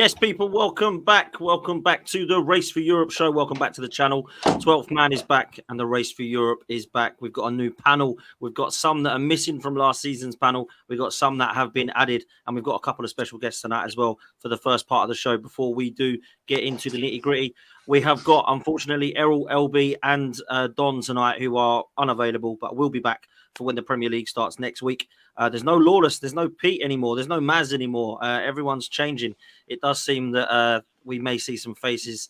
Yes, people, welcome back. Welcome back to the Race for Europe show. Welcome back to the channel. 12th man is back and the Race for Europe is back. We've got a new panel. We've got some that are missing from last season's panel. We've got some that have been added, and we've got a couple of special guests tonight as well for the first part of the show before we do get into the nitty-gritty. We have got, unfortunately, Errol, LB, and Don tonight, who are unavailable, but will be back for when the Premier League starts next week. There's no Lawless, there's no Pete anymore, there's no Maz anymore. Everyone's changing. It does seem that we may see some faces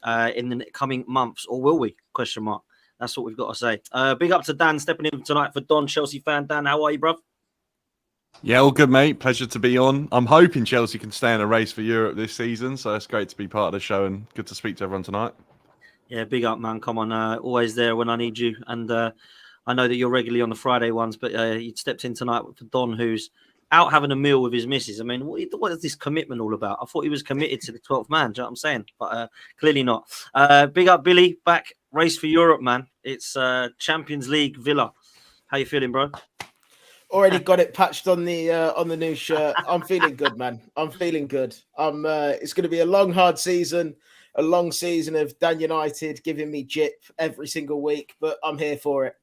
in the coming months, or will we? Question mark. That's what we've got to say. Big up to Dan stepping in tonight for Don, Chelsea fan. Dan, how are you, bruv? Yeah, all good, mate. Pleasure to be on. I'm hoping Chelsea can stay in a race for Europe this season, so it's great to be part of the show and good to speak to everyone tonight. Yeah, big up, man. Come on, always there when I need you. And I know that you're regularly on the Friday ones, but you stepped in tonight for Don, who's out having a meal with his missus. I mean, what is this commitment all about? I thought he was committed to the 12th man, do you know what I'm saying? But clearly not. Big up, Billy, back. Race for Europe, man. It's Champions League Villa. How you feeling, bro? Already got it patched on the new shirt. I'm feeling good, man. I'm feeling good. It's going to be a long, hard season, a long season of Dan United giving me jip every single week, but I'm here for it.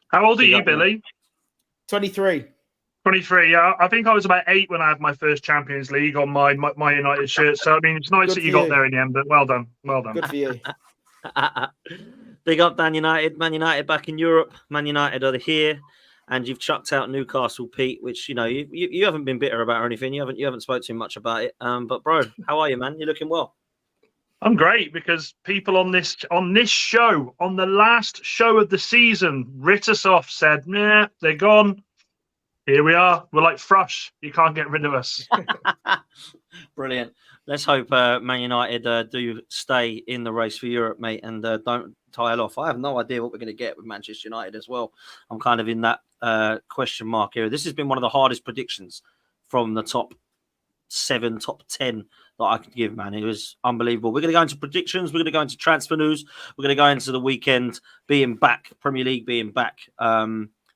How old are you, Billy? 23. 23, yeah. I think I was about 8 when I had my first Champions League on my United shirt. So, I mean, it's nice that you got there in the end, but well done. Well done. Good for you. Big up, Dan United. Man United back in Europe. Man United are here. And you've chucked out Newcastle, Pete, which, you know, you haven't been bitter about or anything. You haven't spoke too much about it. But, bro, how are you, man? You're looking well. I'm great because people on this show, on the last show of the season, writ us off, said, nah, they're gone. Here we are. We're like Thrush. You can't get rid of us. Brilliant. Let's hope Man United do stay in the race for Europe, mate, and don't tile off. I have no idea what we're going to get with Manchester United as well. I'm kind of in that question mark area. This has been one of the hardest predictions from the top 7, top 10 that I could give, man. It was unbelievable. We're going to go into predictions. We're going to go into transfer news. We're going to go into the weekend being back, Premier League being back.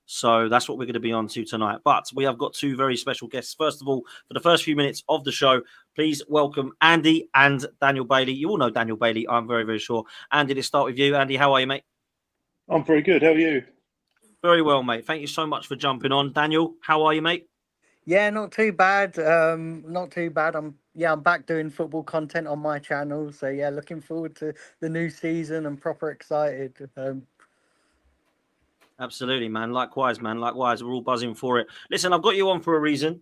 So that's what we're going to be on to tonight. But we have got 2 very special guests. First of all, for the first few minutes of the show, please welcome Andy and Daniel Bailey. You all know Daniel Bailey, I'm very, very sure. Andy, let's start with you. Andy, how are you, mate? I'm very good. How are you? Very well, mate. Thank you so much for jumping on. Daniel, how are you, mate? Yeah, not too bad. Not too bad. I'm back doing football content on my channel. So yeah, looking forward to the new season and proper excited. Absolutely, man. Likewise, man. Likewise. We're all buzzing for it. Listen, I've got you on for a reason.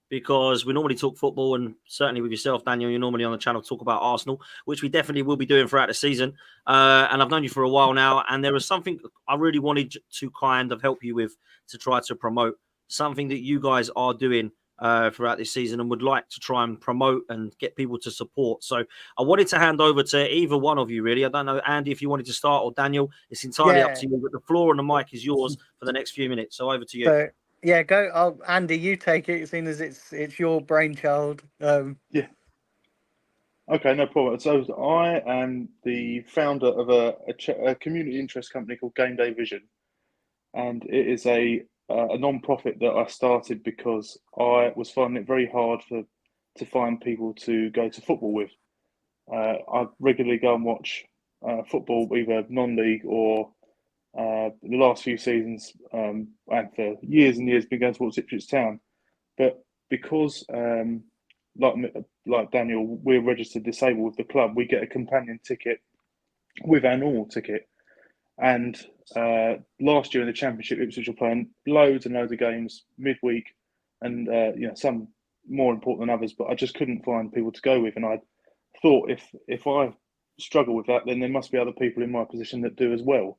Because we normally talk football, and certainly with yourself, Daniel, you're normally on the channel talk about Arsenal, which we definitely will be doing throughout the season. And I've known you for a while now, and there was something I really wanted to kind of help you with to try to promote something that you guys are doing throughout this season and would like to try and promote and get people to support. So I wanted to hand over to either one of you, really. I don't know, Andy, if you wanted to start, or Daniel. It's entirely up to you, but the floor and the mic is yours for the next few minutes. So over to you. So, yeah, go. Oh, Andy, you take it, seeing as it's your brainchild. Yeah. Okay, no problem. So I am the founder of a community interest company called Game Day Vision, and it is a non-profit that I started because I was finding it very hard to find people to go to football with. I regularly go and watch football, either non-league or the last few seasons, and for years and years, been going to watch Ipswich Town. But because, like Daniel, we're registered disabled with the club, we get a companion ticket with our normal ticket. And last year in the Championship, Ipswich were playing loads and loads of games midweek, and some more important than others. But I just couldn't find people to go with, and I thought if I struggle with that, then there must be other people in my position that do as well.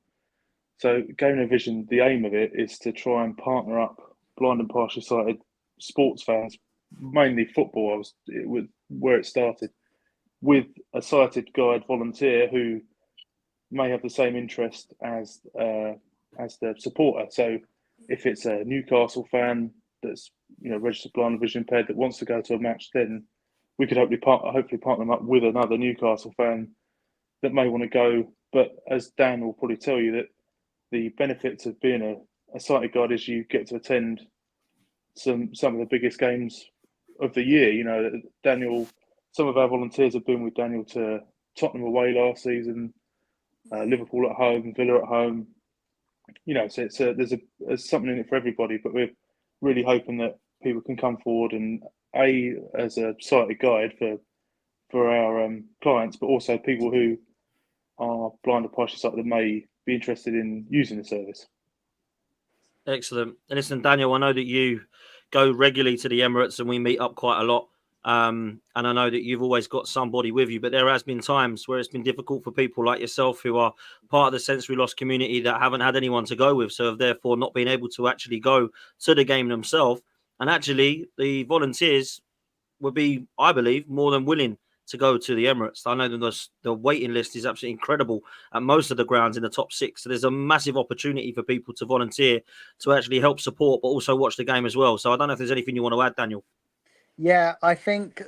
So, Game Day Vision, the aim of it is to try and partner up blind and partially sighted sports fans, mainly football. It was where it started, with a sighted guide volunteer who may have the same interest as the supporter. So if it's a Newcastle fan that's registered blind and vision impaired that wants to go to a match, then we could hopefully partner them up with another Newcastle fan that may want to go. But as Dan will probably tell you, that the benefits of being a sighted guide is you get to attend some of the biggest games of the year. You know, Daniel. Some of our volunteers have been with Daniel to Tottenham away last season, Liverpool at home, Villa at home. You know, so there's something in it for everybody. But we're really hoping that people can come forward and as a sighted guide for our clients, but also people who are blind or partially sighted that may be interested in using the service. Excellent. And listen, Daniel, I know that you go regularly to the Emirates and we meet up quite a lot. And I know that you've always got somebody with you, but there has been times where it's been difficult for people like yourself who are part of the sensory loss community that haven't had anyone to go with, so have therefore not been able to actually go to the game themselves. And actually, the volunteers would be, I believe, more than willing to go to the Emirates. I know that the waiting list is absolutely incredible at most of the grounds in the top 6. So there's a massive opportunity for people to volunteer to actually help support, but also watch the game as well. So I don't know if there's anything you want to add, Daniel. Yeah, I think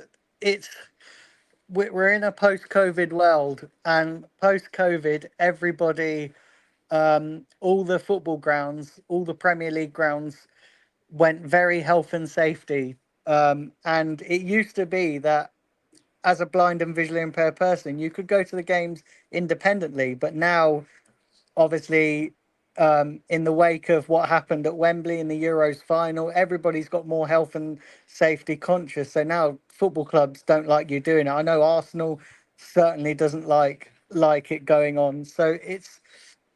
we're in a post-COVID world, and post-COVID, everybody, all the football grounds, all the Premier League grounds went very health and safety. And it used to be that as a blind and visually impaired person, you could go to the games independently, but now, obviously, in the wake of what happened at Wembley in the Euros final, everybody's got more health and safety conscious. So now football clubs don't like you doing it. I know Arsenal certainly doesn't like it going on. So it's,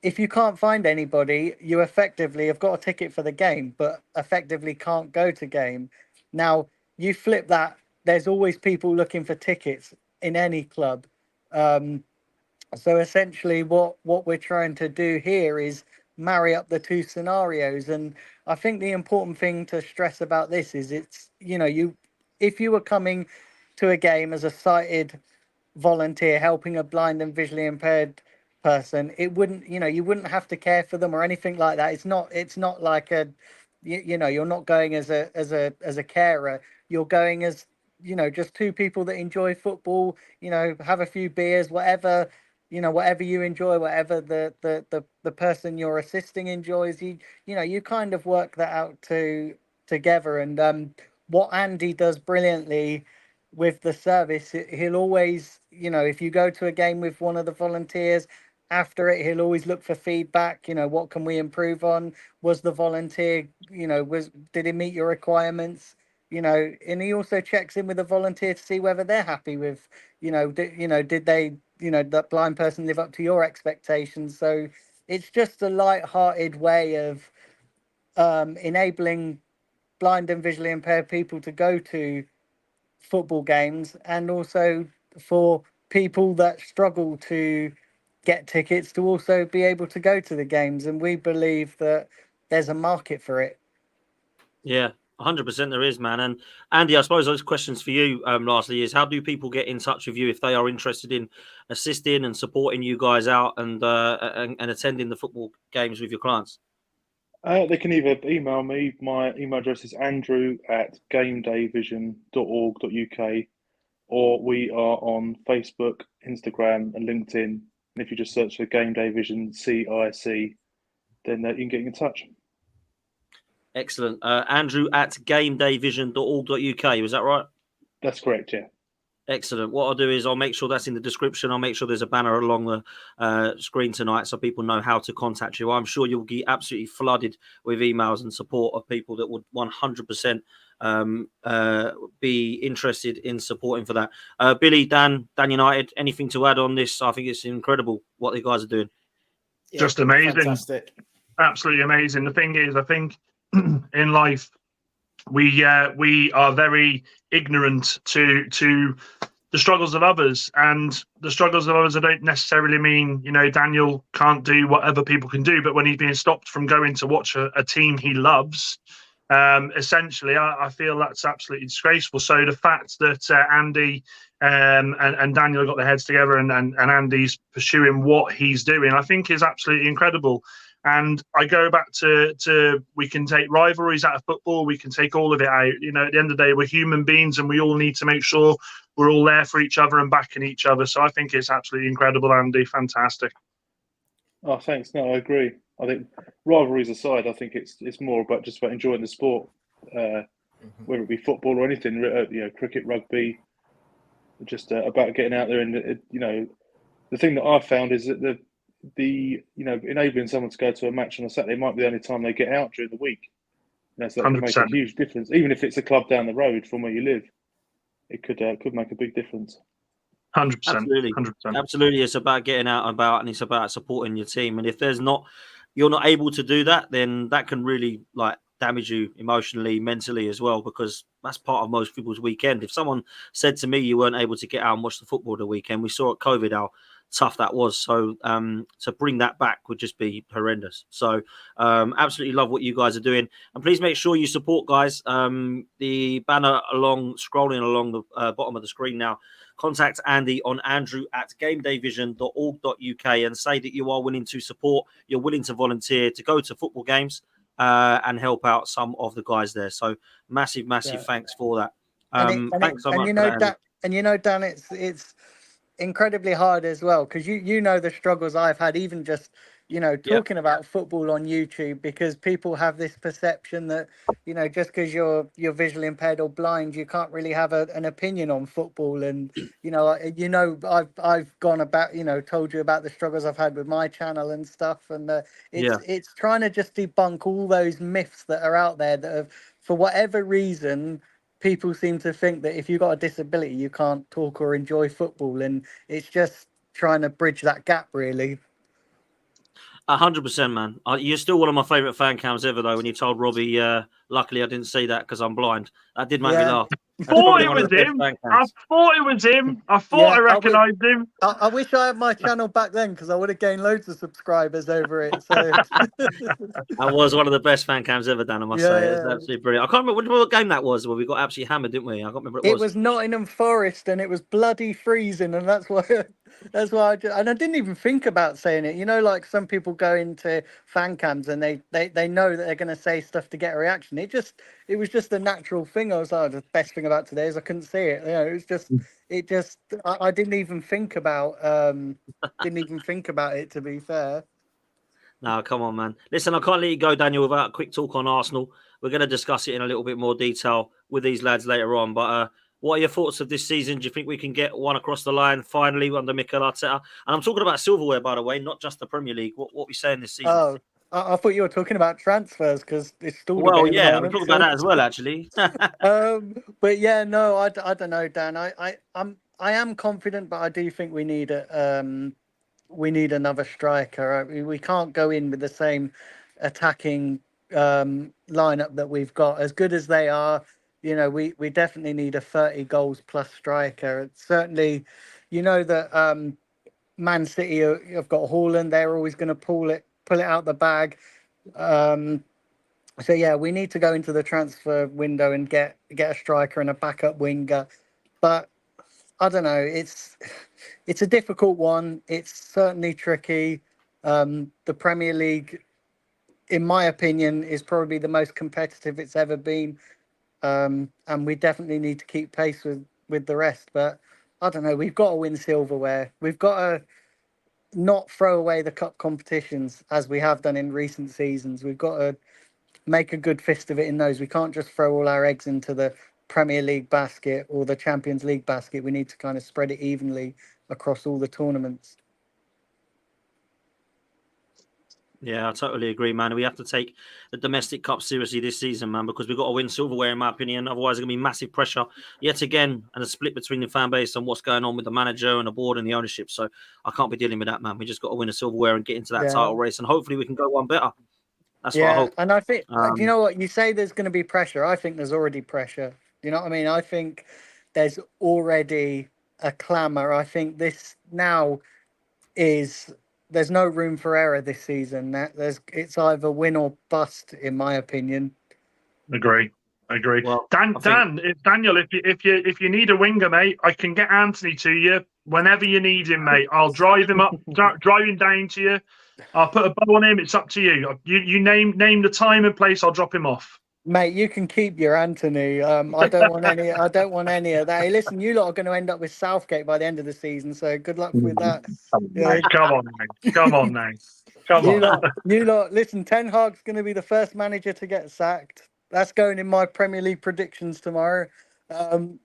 if you can't find anybody, you effectively have got a ticket for the game, but effectively can't go to game. Now you flip that. There's always people looking for tickets in any club. So essentially what we're trying to do here is marry up the two scenarios. And I think the important thing to stress about this is it's, if you were coming to a game as a sighted volunteer helping a blind and visually impaired person, it wouldn't, you wouldn't have to care for them or anything like that. It's not like you're not going as a carer. You're going as, just two people that enjoy football, have a few beers, whatever you enjoy, whatever the person you're assisting enjoys, you kind of work that out together. And what Andy does brilliantly with the service, he'll always, if you go to a game with one of the volunteers, after it, he'll always look for feedback. What can we improve on? Was the volunteer, did he meet your requirements? And he also checks in with the volunteer to see whether they're happy with, did they, that blind person live up to your expectations? So it's just a light-hearted way of enabling blind and visually impaired people to go to football games, and also for people that struggle to get tickets to also be able to go to the games. And we believe that there's a market for it. Yeah, 100% there is, man. And Andy, I suppose those questions for you lastly is, how do people get in touch with you if they are interested in assisting and supporting you guys out and attending the football games with your clients? They can either email me. My email address is andrew@gamedayvision.org.uk, or we are on Facebook, Instagram, and LinkedIn. And if you just search for Game Day Vision CIC, then you can get in touch. Excellent. Andrew@gamedayvision.org.uk. Was that right? That's correct, yeah. Excellent. What I'll do is I'll make sure that's in the description. I'll make sure there's a banner along the screen tonight so people know how to contact you. I'm sure you'll be absolutely flooded with emails and support of people that would 100% be interested in supporting for that. Billy, Dan United, anything to add on this? I think it's incredible what the guys are doing. Yeah, just amazing. Fantastic. Absolutely amazing. The thing is, I think in life we are very ignorant to the struggles of others, and the struggles of others, I don't necessarily mean, Daniel can't do what other people can do, but when he's being stopped from going to watch a team he loves, essentially, I feel that's absolutely disgraceful. So the fact that Andy and Daniel got their heads together and Andy's pursuing what he's doing, I think is absolutely incredible. And I go back to we can take rivalries out of football, we can take all of it out. At the end of the day, we're human beings, and we all need to make sure we're all there for each other and backing each other. So I think it's absolutely incredible, Andy. Fantastic. Oh, thanks. No, I agree. I think rivalries aside, I think it's more about just about enjoying the sport. whether it be football or anything, cricket, rugby, just about getting out there. And the thing that I've found is that enabling someone to go to a match on a Saturday might be the only time they get out during the week. So that can make a huge difference, even if it's a club down the road from where you live. It could make a big difference. 100%. Absolutely. 100%. Absolutely. It's about getting out and about, and it's about supporting your team. And if you're not able to do that, then that can really damage you emotionally, mentally as well, because that's part of most people's weekend. If someone said to me you weren't able to get out and watch the football the weekend, we saw at COVID how tough that was. So to bring that back would just be horrendous. So absolutely love what you guys are doing, and please make sure you support, guys. The banner scrolling along the bottom of the screen now. Contact Andy on andrew@gamedayvision.org.uk and say that you are willing to support, you're willing to volunteer to go to football games and help out some of the guys there. So massive thanks for that. Thanks so much for that, Andy. Dan, it's incredibly hard as well, because you know the struggles I've had, even just talking about football on YouTube, because people have this perception that just because you're visually impaired or blind, you can't really have an opinion on football. And I've gone about told you about the struggles I've had with my channel and stuff, and it's trying to just debunk all those myths that are out there that have, for whatever reason, people seem to think that if you've got a disability, you can't talk or enjoy football. And it's just trying to bridge that gap, really. 100%, man. You're still one of my favourite fan cams ever, though, when you told Robbie, luckily I didn't see that because I'm blind. That did make me laugh. I thought it was him. I thought I recognised him. I wish I had my channel back then, because I would have gained loads of subscribers over it. So that was one of the best fan cams ever done, I must say. It was absolutely brilliant. I can't remember what game that was where we got absolutely hammered, didn't we? I can't remember what it was. It was Nottingham Forest, and it was bloody freezing, and that's why I didn't even think about saying it. Like some people go into fan cams and they know that they're going to say stuff to get a reaction. It was just a natural thing. I was like, the best thing about today is I couldn't see it. I didn't even think about it, to be fair. No, come on, man. Listen, I can't let you go, Daniel, without a quick talk on Arsenal. We're going to discuss it in a little bit more detail with these lads later on. But what are your thoughts of this season? Do you think we can get one across the line finally under Mikel Arteta? And I'm talking about silverware, by the way, not just the Premier League. What are we saying this season? Oh, I thought you were talking about transfers, because it's still we're talking about that as well, actually. But yeah, no, I don't know, Dan. I am confident, but I do think we need another striker. We can't go in with the same attacking lineup that we've got. As good as they are, we definitely need a 30 goals plus striker. Certainly, that Man City have got Haaland. They're always going to pull it out the bag. So yeah, we need to go into the transfer window and get a striker and a backup winger. But I don't know. It's a difficult one. It's certainly tricky. The Premier League, in my opinion, is probably the most competitive it's ever been. And we definitely need to keep pace with the rest. But I don't know. We've got to win silverware. We've got to not throw away the cup competitions as we have done in recent seasons. We've got to make a good fist of it in those. We can't just throw all our eggs into the Premier League basket or the Champions League basket. We need to kind of spread it evenly across all the tournaments. Yeah, I totally agree, man. We have to take the domestic cup seriously this season, man, because we've got to win silverware, in my opinion. Otherwise, there's going to be massive pressure yet again, and a split between the fan base and what's going on with the manager and the board and the ownership. So I can't be dealing with that, man. We just got to win a silverware and get into that title race, and hopefully we can go one better. That's what I hope. And I think, you know what? You say there's going to be pressure. I think there's already pressure. You know what I mean? I think there's already a clamour. I think this now is... There's no room for error this season. It's either win or bust, in my opinion. Agree. Well, Daniel, if you need a winger, mate, I can get Anthony to you whenever you need him, mate. I'll drive him up, drive him down to you. I'll put a bow on him. It's up to you. You name the time and place. I'll drop him off. Mate, you can keep your Anthony. I don't want any. I don't want any of that. Hey, listen, you lot are going to end up with Southgate by the end of the season, so good luck with that. Come on, now. You lot. Listen, Ten Hag's going to be the first manager to get sacked. That's going in my Premier League predictions tomorrow.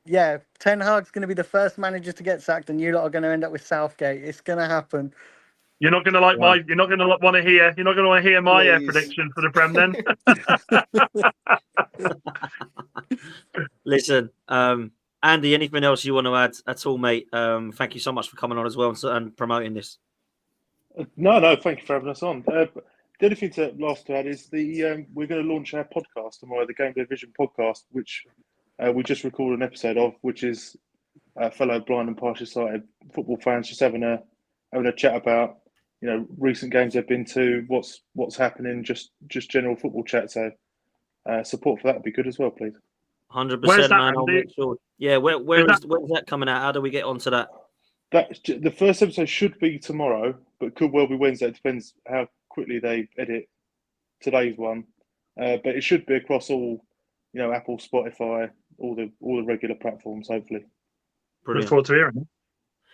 Yeah, Ten Hag's going to be the first manager to get sacked, and you lot are going to end up with Southgate. It's going to happen. You're not going to like my. You're not going to want to hear. You're not going to want to hear my Please. prediction for the Prem then. Listen, Andy, anything else you want to add at all, mate? Thank you so much for coming on as well and promoting this. No, thank you for having us on. The only thing to add is we're going to launch our podcast tomorrow, the Game Day Vision podcast, which we just recorded an episode of, which is fellow blind and partially sighted football fans just having a chat about recent games they've been to, what's happening, just general football chat. So support for that would be good as well, please. 100%, Where's that, man. I'll Andy? make sure. Yeah, where's that coming out? How do we get onto that? The first episode should be tomorrow, but could well be Wednesday. It depends how quickly they edit today's one. But it should be across all, Apple, Spotify, all the regular platforms. Hopefully. Brilliant. Look forward to hearing it.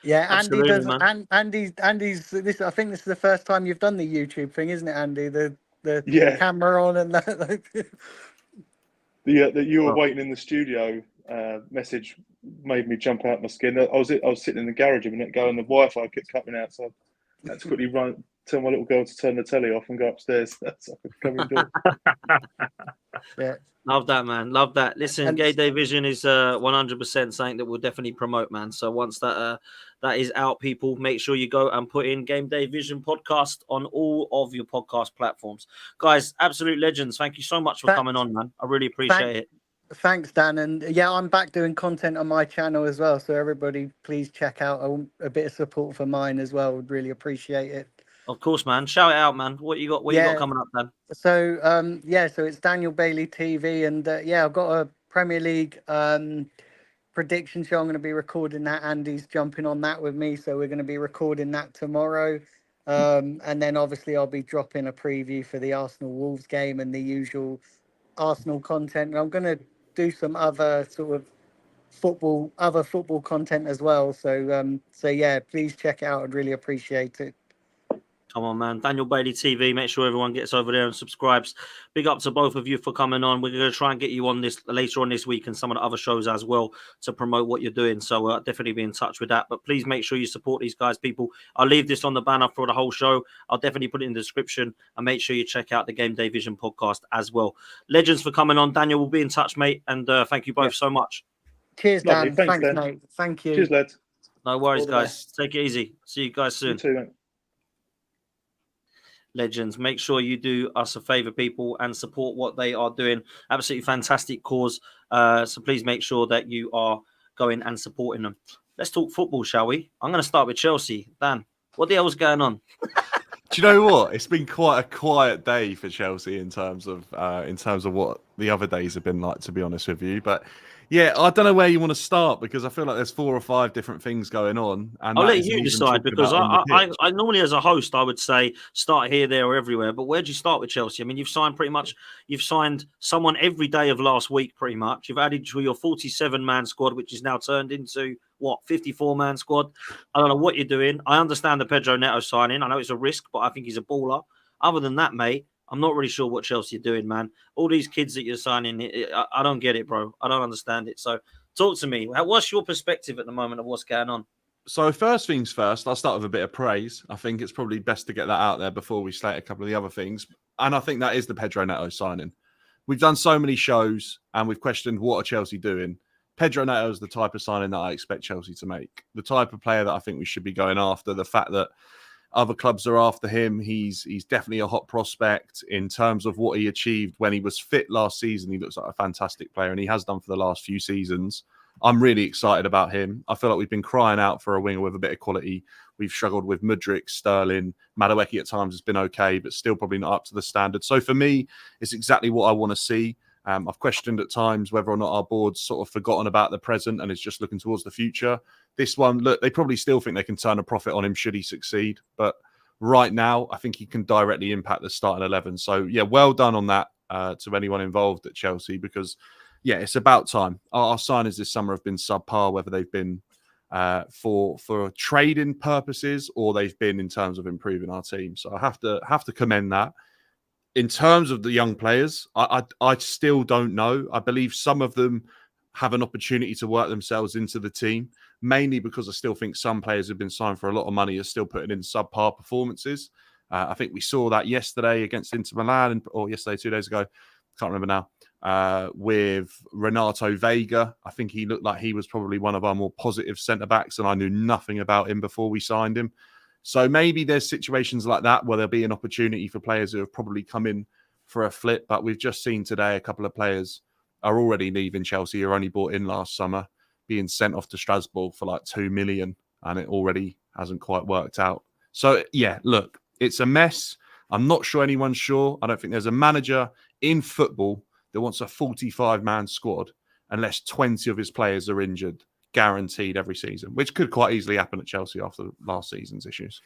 Yeah, Absolutely, Andy does. man. Andy's this. I think this is the first time you've done the YouTube thing, isn't it, Andy? The Yeah. camera on and that. That you were waiting in the studio message made me jump out my skin. I was sitting in the garage a minute ago and the Wi-Fi kept cutting out, so I had to quickly tell my little girl to turn the telly off and go upstairs. So I could come indoors. Yeah. Love that, man. Love that. Listen, And- Gay Day Vision is 100% something that we'll definitely promote, man. So once that is out, people, make sure you go and put in Game Day Vision podcast on all of your podcast platforms. Guys, absolute legends. Thank you so much for coming on, man. I really appreciate it. Thanks, Dan. And yeah, I'm back doing content on my channel as well. So everybody, please check out a bit of support for mine as well. Would really appreciate it. Of course, man. Shout it out, man. What you got? What you got coming up, Dan? So so it's Daniel Bailey TV, and I've got a Premier League prediction show. I'm going to be recording that. Andy's jumping on that with me, so we're going to be recording that tomorrow. And then obviously I'll be dropping a preview for the Arsenal Wolves game and the usual Arsenal content. And I'm going to do some other sort of football content as well. So yeah, please check it out. I'd really appreciate it. Come on, man. Daniel Bailey TV. Make sure everyone gets over there and subscribes. Big up to both of you for coming on. We're going to try and get you on this later on this week and some of the other shows as well to promote what you're doing. So definitely be in touch with that. But please make sure you support these guys, people. I'll leave this on the banner for the whole show. I'll definitely put it in the description and make sure you check out the Game Day Vision podcast as well. Legends for coming on. Daniel will be in touch, mate. And thank you both so much. Cheers, Dan. Lovely. Thanks, Dan. mate. Thank you. Cheers, lads. No worries, All the guys. best. Take it easy. See you guys soon. You too, mate. Legends, make sure you do us a favor, people, and support what they are doing. Absolutely fantastic cause. So please make sure that you are going and supporting them. Let's talk football, shall we? I'm going to start with Chelsea. Dan, what the hell's going on? Do you know what? It's been quite a quiet day for Chelsea in terms of what the other days have been like, to be honest with you. But yeah, I don't know where you want to start because I feel like there's 4 or 5 different things going on. And I'll that let isn't you even decide talking because about on the pitch. I normally, as a host, I would say start here, there, or everywhere. But where'd you start with Chelsea? I mean, you've signed someone every day of last week, pretty much. You've added to your 47-man squad, which is now turned into 54-man squad. I don't know what you're doing. I understand the Pedro Neto signing. I know it's a risk, but I think he's a baller. Other than that, mate, I'm not really sure what Chelsea are doing, man. All these kids that you're signing, I don't get it, bro. I don't understand it. So talk to me. What's your perspective at the moment of what's going on? So first things first, I'll start with a bit of praise. I think it's probably best to get that out there before we state a couple of the other things. And I think that is the Pedro Neto signing. We've done so many shows and we've questioned what are Chelsea doing. Pedro Neto is the type of signing that I expect Chelsea to make. The type of player that I think we should be going after. The fact that other clubs are after him. He's definitely a hot prospect in terms of what he achieved when he was fit last season. He looks like a fantastic player and he has done for the last few seasons. I'm really excited about him. I feel like we've been crying out for a winger with a bit of quality. We've struggled with Mudryk, Sterling. Madueke at times has been okay, but still probably not up to the standard. So for me, it's exactly what I want to see. I've questioned at times whether or not our board's sort of forgotten about the present and is just looking towards the future. This one, look, they probably still think they can turn a profit on him should he succeed. But right now, I think he can directly impact the starting 11. So, yeah, well done on that to anyone involved at Chelsea because, yeah, it's about time. Our signings this summer have been subpar, whether they've been for trading purposes or they've been in terms of improving our team. So I have to commend that. in terms of the young players, I still don't know. I believe some of them have an opportunity to work themselves into the team, mainly because I still think some players who've been signed for a lot of money are still putting in subpar performances. I think we saw that yesterday against Inter Milan, or yesterday, 2 days ago, can't remember now, with Renato Vega. I think he looked like he was probably one of our more positive centre-backs, and I knew nothing about him before we signed him. So maybe there's situations like that where there'll be an opportunity for players who have probably come in for a flip. But we've just seen today a couple of players are already leaving Chelsea, who were only bought in last summer, being sent off to Strasbourg for like 2 million, and it already hasn't quite worked out. So, yeah, look, it's a mess. I'm not sure anyone's sure. I don't think there's a manager in football that wants a 45-man squad unless 20 of his players are injured, guaranteed every season, which could quite easily happen at Chelsea after last season's issues.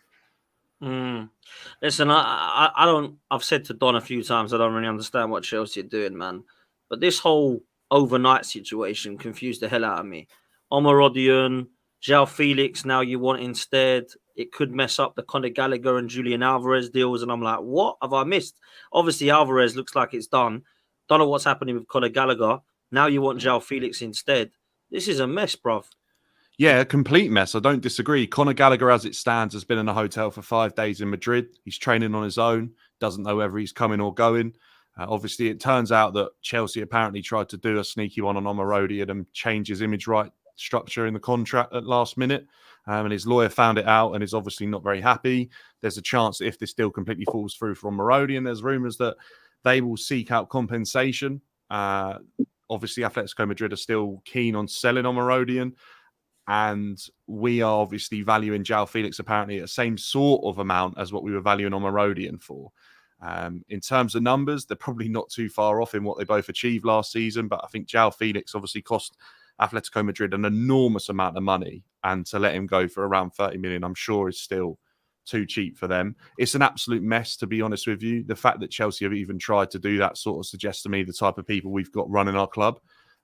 Listen, I don't. I've said to Don a few times, I don't really understand what Chelsea are doing, man. But this whole overnight situation confused the hell out of me. Omarodion, João Felix, now you want instead. It could mess up the Conor Gallagher and Julian Alvarez deals, and I'm like, what have I missed? Obviously, Alvarez looks like it's done. Don't know what's happening with Conor Gallagher. Now you want João Felix instead. This is a mess, bruv. Yeah, a complete mess. I don't disagree. Conor Gallagher, as it stands, has been in a hotel for 5 days in Madrid. He's training on his own, doesn't know whether he's coming or going. Obviously, it turns out that Chelsea apparently tried to do a sneaky one on Omarodion and change his image right structure in the contract at last minute. And his lawyer found it out and is obviously not very happy. There's a chance that if this deal completely falls through for Omarodion, there's rumours that they will seek out compensation. Obviously, Atletico Madrid are still keen on selling Omarodion. And we are obviously valuing João Felix apparently at the same sort of amount as what we were valuing Omarodion for. In terms of numbers, they're probably not too far off in what they both achieved last season. But I think João Felix obviously cost Atletico Madrid an enormous amount of money. And to let him go for around 30 million, I'm sure is still too cheap for them. It's an absolute mess, to be honest with you. The fact that Chelsea have even tried to do that sort of suggests to me the type of people we've got running our club.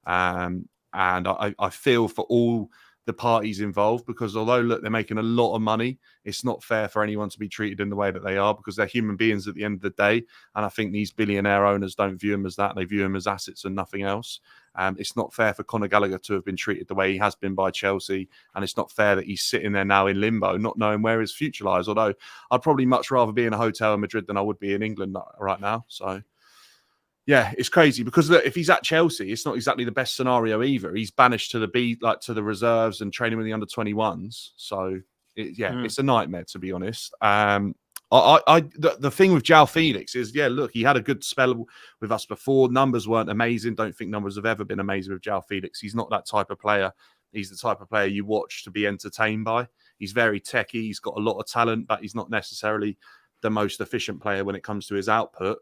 And I feel for all the parties involved, because although, look, they're making a lot of money, it's not fair for anyone to be treated in the way that they are, because they're human beings at the end of the day. And I think these billionaire owners don't view them as that. They view them as assets and nothing else. It's not fair for Conor Gallagher to have been treated the way he has been by Chelsea. And it's not fair that he's sitting there now in limbo, not knowing where his future lies. Although I'd probably much rather be in a hotel in Madrid than I would be in England right now. So, yeah, it's crazy because look, if he's at Chelsea, it's not exactly the best scenario either. He's banished to the reserves and training with the under-21s. So it's a nightmare, to be honest. The thing with João Felix is, look, he had a good spell with us before. Numbers weren't amazing. Don't think numbers have ever been amazing with João Felix. He's not that type of player. He's the type of player you watch to be entertained by. He's very techy. He's got a lot of talent, but he's not necessarily the most efficient player when it comes to his output.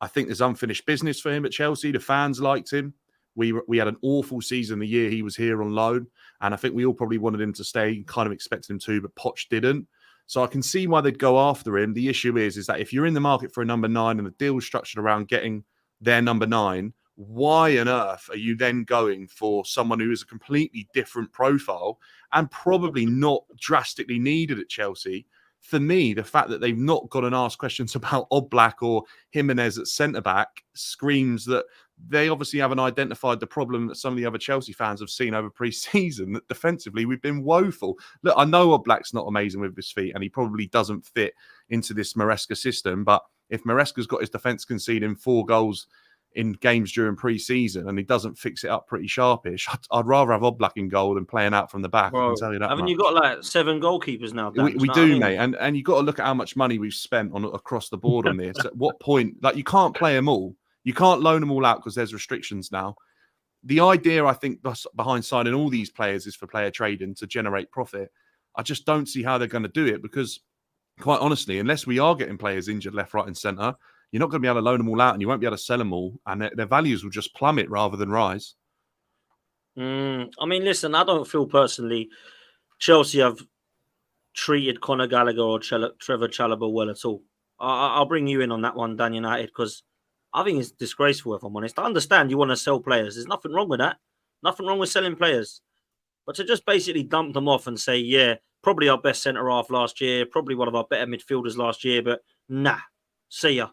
I think there's unfinished business for him at Chelsea. The fans liked him. We had an awful season the year he was here on loan, and I think we all probably wanted him to stay, kind of expected him to, but Poch didn't. So I can see why they'd go after him. The issue is that if you're in the market for a number 9 and the deal's structured around getting their number 9, why on earth are you then going for someone who is a completely different profile and probably not drastically needed at Chelsea? For me, the fact that they've not gone and asked questions about Oblak or Jimenez at centre-back screams that they obviously haven't identified the problem that some of the other Chelsea fans have seen over pre-season, that defensively we've been woeful. Look, I know Oblak's not amazing with his feet and he probably doesn't fit into this Maresca system, but if Maresca's got his defence conceding 4 goals in games during pre-season and he doesn't fix it up pretty sharpish, I'd rather have Oblak in goal than playing out from the back. Bro, I can tell you that. Haven't you got like 7 goalkeepers now? Dan? We do, mate, and you've got to look at how much money we've spent on across the board on this. At what point, like, you can't play them all, you can't loan them all out because there's restrictions now. The idea, I think, behind signing all these players is for player trading to generate profit. I just don't see how they're going to do it because, quite honestly, unless we are getting players injured left, right, and centre, you're not going to be able to loan them all out and you won't be able to sell them all, and their values will just plummet rather than rise. I mean, listen, I don't feel personally Chelsea have treated Conor Gallagher or Trevor Chalobah well at all. I'll bring you in on that one, Dan United, because I think it's disgraceful, if I'm honest. I understand you want to sell players. There's nothing wrong with that. Nothing wrong with selling players. But to just basically dump them off and say, yeah, probably our best centre-half last year, probably one of our better midfielders last year, but nah, see ya.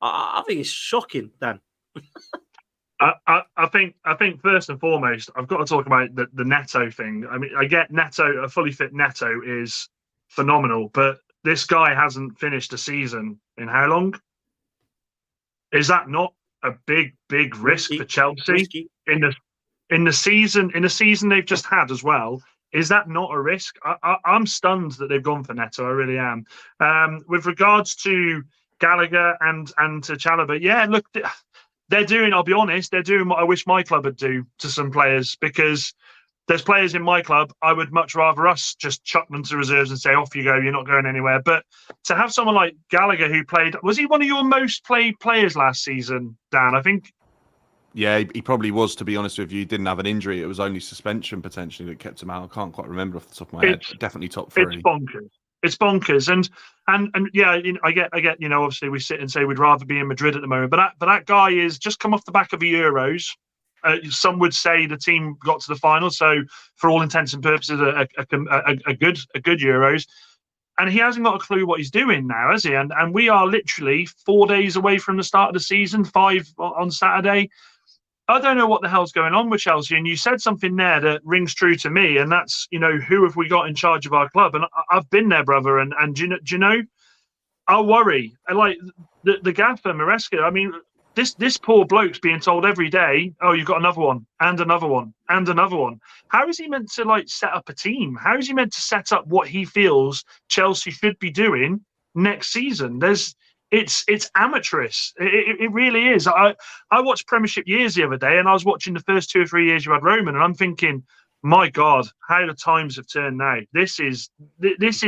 I think it's shocking, Dan. I think first and foremost, I've got to talk about the Neto thing. I mean, I get Neto, a fully fit Neto is phenomenal, but this guy hasn't finished a season in how long? Is that not a big risk for Chelsea in the season they've just had as well? Is that not a risk? I'm stunned that they've gone for Neto. I really am. With regards to Gallagher and to Chalobah, yeah, look, they're doing. I'll be honest, they're doing what I wish my club would do to some players, because there's players in my club I would much rather us just chuck them to reserves and say, off you go, you're not going anywhere. But to have someone like Gallagher, who played, was he one of your most played players last season, Dan? I think. Yeah, he probably was, to be honest with you. He didn't have an injury. It was only suspension potentially that kept him out. I can't quite remember off the top of my head. Definitely top 3. It's bonkers. And yeah, I get, obviously we sit and say we'd rather be in Madrid at the moment, but that guy is just come off the back of the Euros. Some would say the team got to the final, so for all intents and purposes, a good Euros. And he hasn't got a clue what he's doing now, has he? And we are literally 4 days away from the start of the season, 5 on Saturday. I don't know what the hell's going on with Chelsea. And you said something there that rings true to me, and that's, who have we got in charge of our club? And I've been there, brother. And do you know, I worry. Like the gaffer, Maresca, I mean, this poor bloke's being told every day, oh, you've got another one, and another one, and another one. How is he meant to set up a team? How is he meant to set up what he feels Chelsea should be doing next season? It's amateurish. It really is. I watched Premiership years the other day, and I was watching the first 2 or 3 years you had Roman, and I'm thinking, my God, how the times have turned now. This is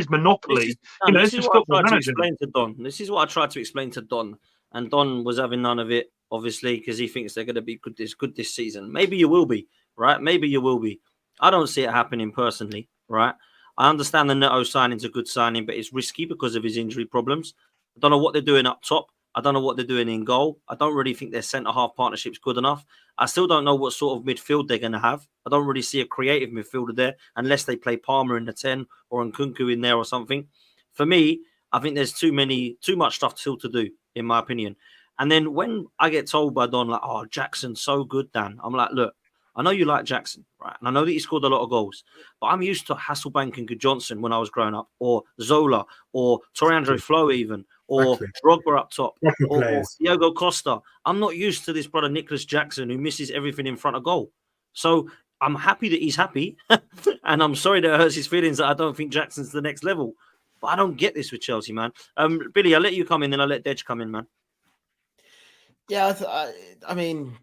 monopoly. This is what I tried to explain to Don. This is what I tried to explain to Don, and Don was having none of it, obviously, because he thinks they're going to be good this season. Maybe you will be, right? Maybe you will be. I don't see it happening personally, right? I understand the Neto signing's a good signing, but it's risky because of his injury problems. I don't know what they're doing up top. I don't know what they're doing in goal. I don't really think their centre-half partnership's good enough. I still don't know what sort of midfield they're going to have. I don't really see a creative midfielder there unless they play Palmer in the 10 or Nkunku in there or something. For me, I think there's too much stuff still to do, in my opinion. And then when I get told by Don, like, oh, Jackson's so good, Dan, I'm like, look, I know you like Jackson, right? And I know that he scored a lot of goals, but I'm used to Hasselbank and Johnson when I was growing up, or Zola, or Torandro Flo even, or Drogba up top, or Diogo Costa. I'm not used to this brother Nicholas Jackson who misses everything in front of goal. So I'm happy that he's happy, and I'm sorry that it hurts his feelings that I don't think Jackson's the next level. But I don't get this with Chelsea, man. Billy, I'll let you come in, then I'll let Dej come in, man. Yeah, I mean,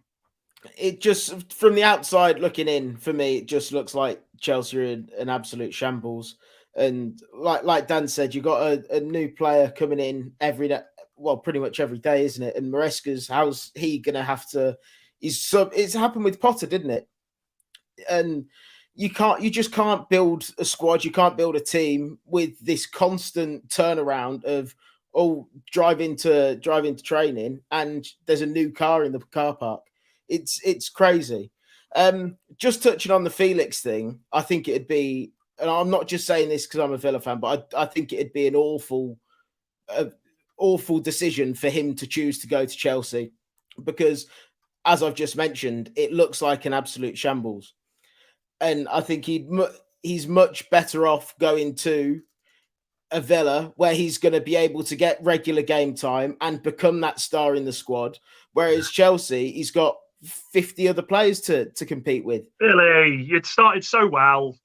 it just, from the outside looking in, for me, it just looks like Chelsea are in an absolute shambles. And like Dan said, you got a new player coming in every day, well, pretty much every day, isn't it? And Maresca's, how's he going to have to? It's happened with Potter, didn't it? And you just can't build a squad. You can't build a team with this constant turnaround of, drive into training and there's a new car in the car park. It's crazy. Just touching on the Felix thing, I think it'd be, and I'm not just saying this because I'm a Villa fan, but I think it'd be an awful decision for him to choose to go to Chelsea, because, as I've just mentioned, it looks like an absolute shambles. And I think he's much better off going to a Villa where he's going to be able to get regular game time and become that star in the squad. Whereas Chelsea, he's got 50 other players to compete with. Billy, it started so well.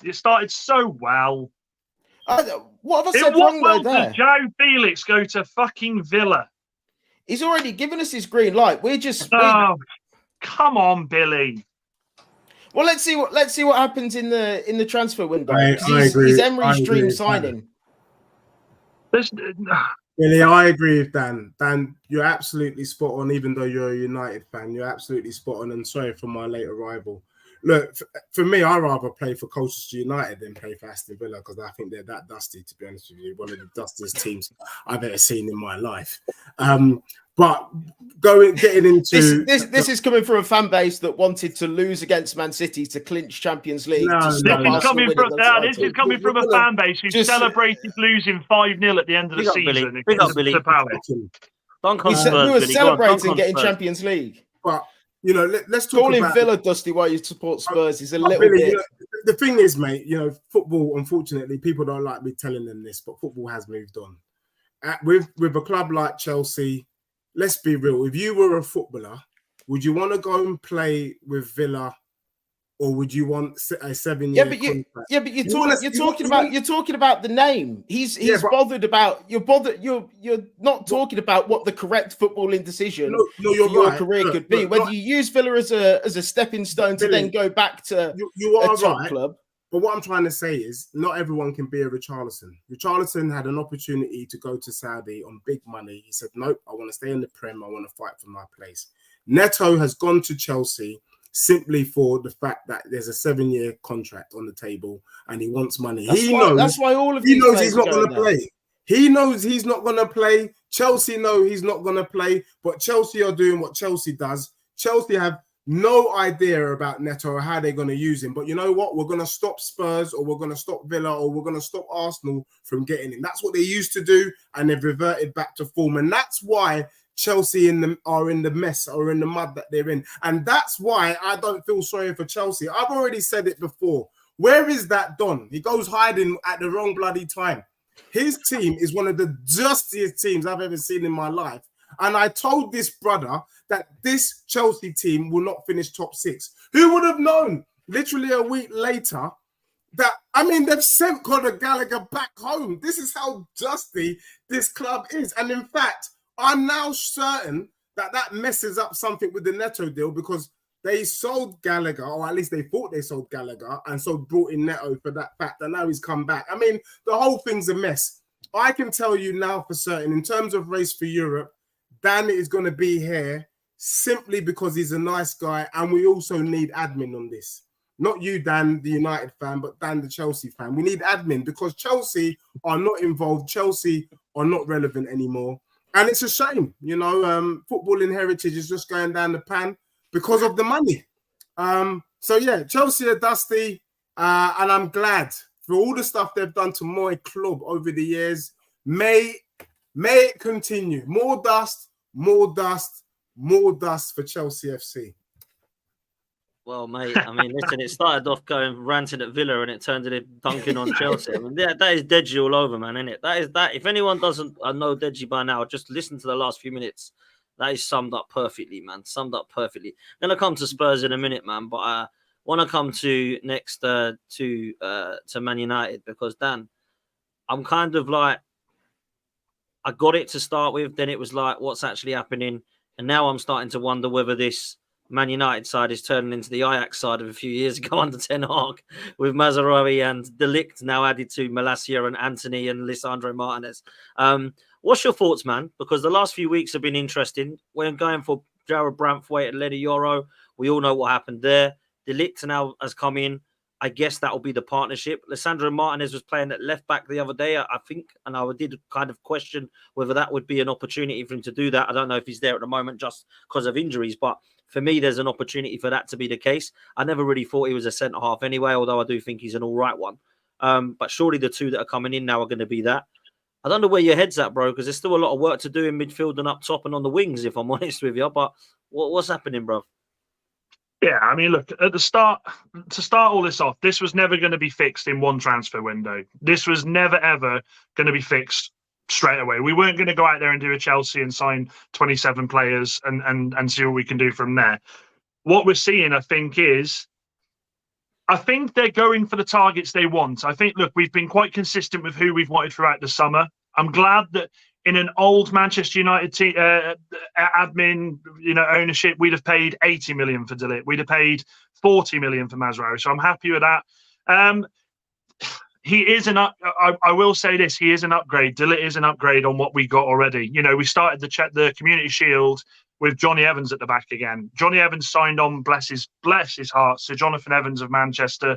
What have I said wrong though there? Does Joe Felix go to fucking Villa? He's already given us his green light. Come on, Billy. Well, let's see what happens in the transfer window. I agree. He's Emery's dream signing. Billy, I agree with Dan. Dan, you're absolutely spot on, even though you're a United fan. You're absolutely spot on, and sorry for my late arrival. Look, for me, I'd rather play for Colchester United than play for Aston Villa, because I think they're that dusty, to be honest with you. One of the dustiest teams I've ever seen in my life. But getting into this is coming from a fan base that wanted to lose against Man City to clinch Champions League. This is coming from a fan base who celebrated losing 5-0 at the end of the season against the Palace. Dunk on We Spurs, were Billy. Go on, dunk celebrating on getting Spurs. Champions League. But you know, let's talk Calling about Villa dusty while you support Spurs is a little Billy, bit. you know, the thing is, mate, you know, football. Unfortunately, people don't like me telling them this, but football has moved on. With a club like Chelsea, let's be real. If you were a footballer, would you want to go and play with Villa, or would you want a 7-year contract? You're talking about the name. He's bothered about you're not talking about what the correct footballing decision no, you're for your right. career could be. Whether you use Villa as a stepping stone to then go back to you are a top right. club. But what I'm trying to say is not everyone can be a Richarlison. Richarlison had an opportunity to go to Saudi on big money. He said, nope, I want to stay in the Prem. I want to fight for my place. Neto has gone to Chelsea simply for the fact that there's a 7-year contract on the table and he wants money. That's why all of these players he's not going to now. play. He knows he's not going to play. Chelsea know he's not going to play, but Chelsea are doing what Chelsea does. Chelsea have no idea about Neto or how they're going to use him. But you know what? We're going to stop Spurs, or we're going to stop Villa, or we're going to stop Arsenal from getting him. That's what they used to do, and they've reverted back to form. And that's why Chelsea are in the mess or in the mud that they're in. And that's why I don't feel sorry for Chelsea. I've already said it before. Where is that Don? He goes hiding at the wrong bloody time. His team is one of the dustiest teams I've ever seen in my life. And I told this brother that this Chelsea team will not finish top 6. Who would have known literally a week later that, I mean, they've sent Conor Gallagher back home. This is how dusty this club is. And in fact, I'm now certain that messes up something with the Neto deal, because they sold Gallagher, or at least they thought they sold Gallagher, and so brought in Neto for that fact, and now he's come back. I mean, the whole thing's a mess. I can tell you now for certain, in terms of Race for Europe, Dan is going to be here simply because he's a nice guy, and we also need admin on this. Not you, Dan, the United fan, but Dan, the Chelsea fan. We need admin because Chelsea are not involved. Chelsea are not relevant anymore. And it's a shame, you know, footballing heritage is just going down the pan because of the money. So, yeah, Chelsea are dusty, and I'm glad for all the stuff they've done to my club over the years. May it continue. More dust for Chelsea FC. Well, mate, I mean, listen, it started off going ranting at Villa and it turned into dunking on Chelsea. I mean, that is Deji all over, man, isn't it? That is that. If anyone doesn't know Deji by now, just listen to the last few minutes. That is summed up perfectly, man. Summed up perfectly. I'm going to come to Spurs in a minute, man, but I want to come to next to Man United, because, Dan, I'm kind of like, I got it to start with, then it was like, what's actually happening? And now I'm starting to wonder whether this Man United side is turning into the Ajax side of a few years ago under Ten Hag, with Mazraoui and De Ligt now added to Malacia and Anthony and Lisandro Martinez. What's your thoughts, man? Because the last few weeks have been interesting. We're going for Jarrad Branthwaite and Lenny Yoro. We all know what happened there. De Ligt now has come in. I guess that will be the partnership. Lisandro Martinez was playing at left back the other day, I think, and I did kind of question whether that would be an opportunity for him to do that. I don't know if he's there at the moment just because of injuries, but for me, there's an opportunity for that to be the case. I never really thought he was a centre-half anyway, although I do think he's an all right one. But surely the two that are coming in now are going to be that. I don't know where your head's at, bro, because there's still a lot of work to do in midfield and up top and on the wings, if I'm honest with you. But what's happening, bro? Yeah, I mean, look, at the start, to start all this off, this was never going to be fixed in one transfer window. This was never, ever going to be fixed straight away. We weren't going to go out there and do a Chelsea and sign 27 players and see what we can do from there. What we're seeing, I think they're going for the targets they want. I think, look, we've been quite consistent with who we've wanted throughout the summer. I'm glad that in an old Manchester United team, admin, ownership, we'd have paid 80 million for De Ligt. We'd have paid 40 million for Mazraoui. So I'm happy with that. He is I will say this, he is an upgrade. De Ligt is an upgrade on what we got already. We started the Community Shield with Johnny Evans at the back again. Johnny Evans signed on, bless his heart, Sir Jonathan Evans of Manchester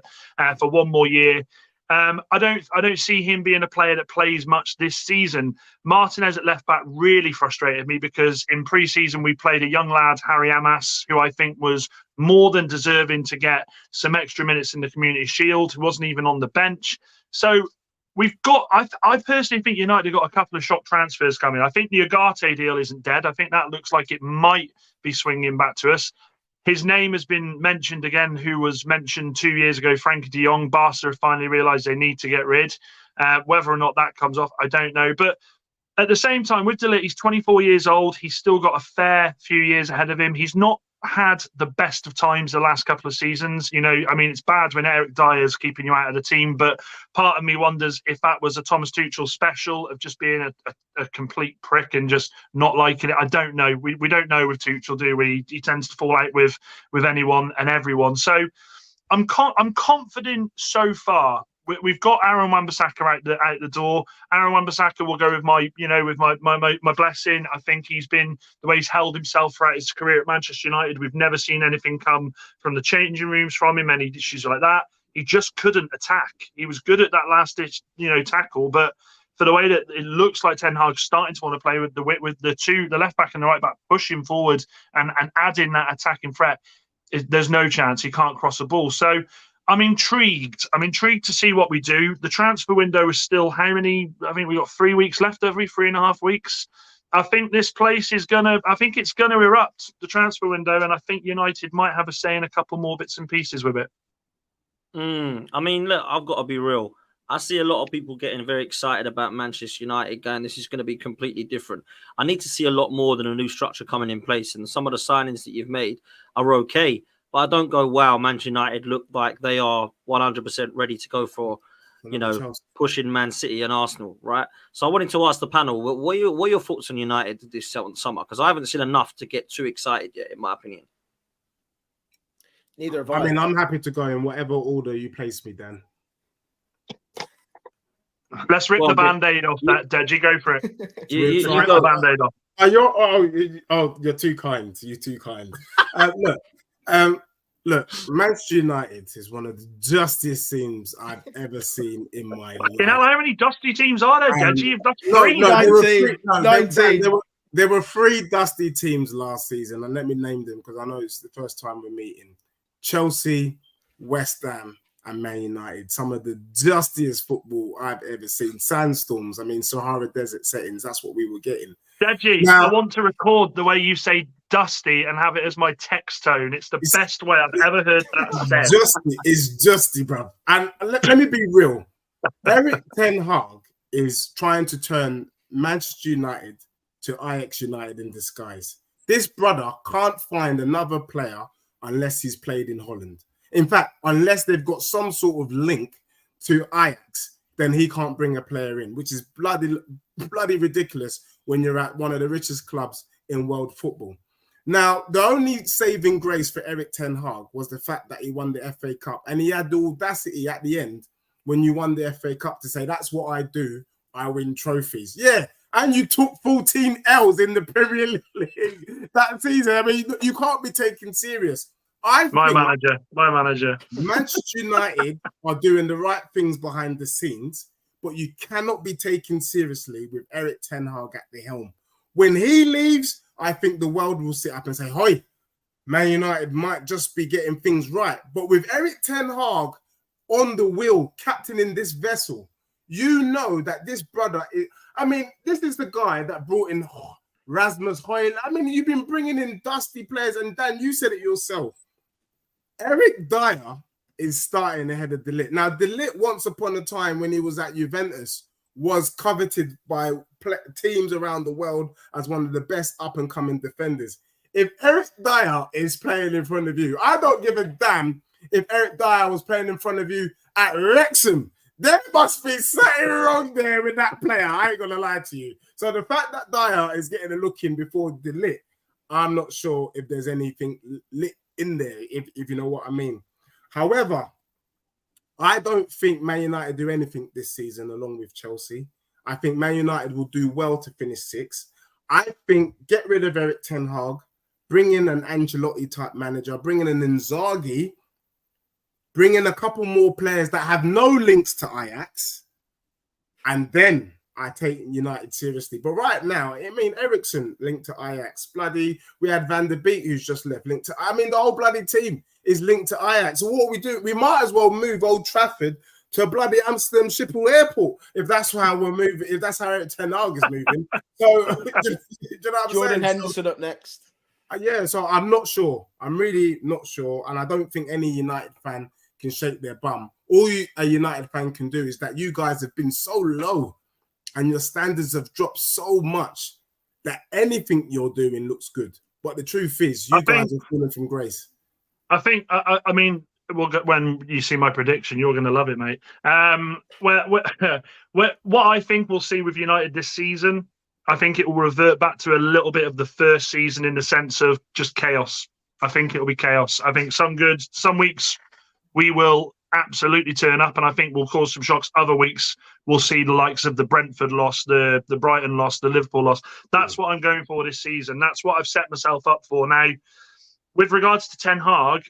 for one more year. I don't see him being a player that plays much this season. Martinez at left back really frustrated me because in pre-season we played a young lad, Harry Amas, who I think was more than deserving to get some extra minutes in the Community Shield, who wasn't even on the bench. So we've got. I personally think United have got a couple of shock transfers coming. I think the Ugarte deal isn't dead. I think that looks like it might be swinging back to us. His name has been mentioned again, who was mentioned 2 years ago, Frankie de Jong. Barca have finally realised they need to get rid. Whether or not that comes off, I don't know. But at the same time, with De Ligt, he's 24 years old. He's still got a fair few years ahead of him. He's not had the best of times the last couple of seasons. You know, I mean, it's bad when Eric Dyer's keeping you out of the team, but part of me wonders if that was a Thomas Tuchel special of just being a complete prick and just not liking it. I don't know. We don't know with Tuchel, do we? He tends to fall out with anyone and everyone. So I'm confident so far. We've got Aaron Wan-Bissaka out the door. Aaron Wan-Bissaka will go with my blessing. I think he's been the way he's held himself throughout his career at Manchester United. We've never seen anything come from the changing rooms from him, any issues like that. He just couldn't attack. He was good at that last ditch, tackle, but for the way that it looks like Ten Hag's starting to want to play with the left back and the right back, pushing forward and adding that attacking threat, there's no chance he can't cross the ball. So I'm intrigued. I'm intrigued to see what we do. The transfer window is still how many? I think we've got 3 weeks left, every 3.5 weeks. I think this place it's going to erupt, the transfer window, and I think United might have a say in a couple more bits and pieces with it. I mean, look, I've got to be real. I see a lot of people getting very excited about Manchester United going, this is going to be completely different. I need to see a lot more than a new structure coming in place. And some of the signings that you've made are okay. But I don't go, wow, Manchester United look like they are 100% ready to go for, pushing Man City and Arsenal, right? So I wanted to ask the panel, what are your thoughts on United this summer? Because I haven't seen enough to get too excited yet, in my opinion. Neither have I. I mean, I'm happy to go in whatever order you place me, Dan. Let's rip the Band-Aid off that, Deji. Go for it. You rip the Band-Aid off. You're too kind. You're too kind. Look, Manchester United is one of the dustiest teams I've ever seen in my life. How many dusty teams are there, Deji? You've got 3. 19. There were 3 dusty teams last season, and let me name them because I know it's the first time we're meeting. Chelsea, West Ham, and Man United. Some of the dustiest football I've ever seen. Sandstorms, Sahara Desert settings. That's what we were getting. Deji, I want to record the way you say dusty and have it as my text tone. It's the best way I've ever heard that said. It's dusty, bro. And let me be real. Eric Ten Hag is trying to turn Manchester United to Ajax United in disguise. This brother can't find another player unless he's played in Holland. In fact, unless they've got some sort of link to Ajax, then he can't bring a player in, which is bloody ridiculous when you're at one of the richest clubs in world football. Now, the only saving grace for Eric Ten Hag was the fact that he won the FA Cup, and he had the audacity at the end when you won the FA Cup to say, that's what I do, I win trophies. Yeah, and you took 14 L's in the Premier League that season. You can't be taken serious. My manager. Manchester United are doing the right things behind the scenes, but you cannot be taken seriously with Eric Ten Hag at the helm. When he leaves, I think the world will sit up and say, "Hoi, Man United might just be getting things right." But with Eric Ten Hag on the wheel, captaining this vessel, you know that this brother is, this is the guy that brought in Rasmus Højlund. You've been bringing in dusty players, and Dan, you said it yourself. Eric Dyer is starting ahead of De Ligt. Now, De Ligt, once upon a time when he was at Juventus, was coveted by teams around the world as one of the best up-and-coming defenders. If Eric Dyer is playing in front of you, I don't give a damn if Eric Dyer was playing in front of you at Wrexham. There must be something wrong there with that player. I ain't going to lie to you. So the fact that Dyer is getting a look in before De Ligt, I'm not sure if there's anything lit in there, if you know what I mean. However, I don't think Man United do anything this season along with Chelsea. I think Man United will do well to finish 6th. I think get rid of Eric Ten Hag, bring in an Ancelotti type manager, bring in an Inzaghi, bring in a couple more players that have no links to Ajax, and then I take United seriously. But right now, Eriksen linked to Ajax. We had Van der Beek who's just left linked to. The whole bloody team is linked to Ajax. So what we do, we might as well move Old Trafford to bloody Amsterdam Schiphol Airport. If that's how we're moving, if that's how Eric Ten Hag is moving. So, do you know what I'm Jordan saying? Henderson up next. Yeah, so I'm not sure. I'm really not sure. And I don't think any United fan can shake their bum. All a United fan can do is that you guys have been so low and your standards have dropped so much that anything you're doing looks good. But the truth is, you guys are falling from grace. I mean, when you see my prediction, you're going to love it, mate. What I think we'll see with United this season, I think it will revert back to a little bit of the first season in the sense of just chaos. I think it'll be chaos. I think some weeks we will absolutely turn up, and I think we'll cause some shocks. Other weeks we'll see the likes of the Brentford loss, the Brighton loss, the Liverpool loss. That's what I'm going for this season. That's what I've set myself up for. Now, with regards to Ten Hag,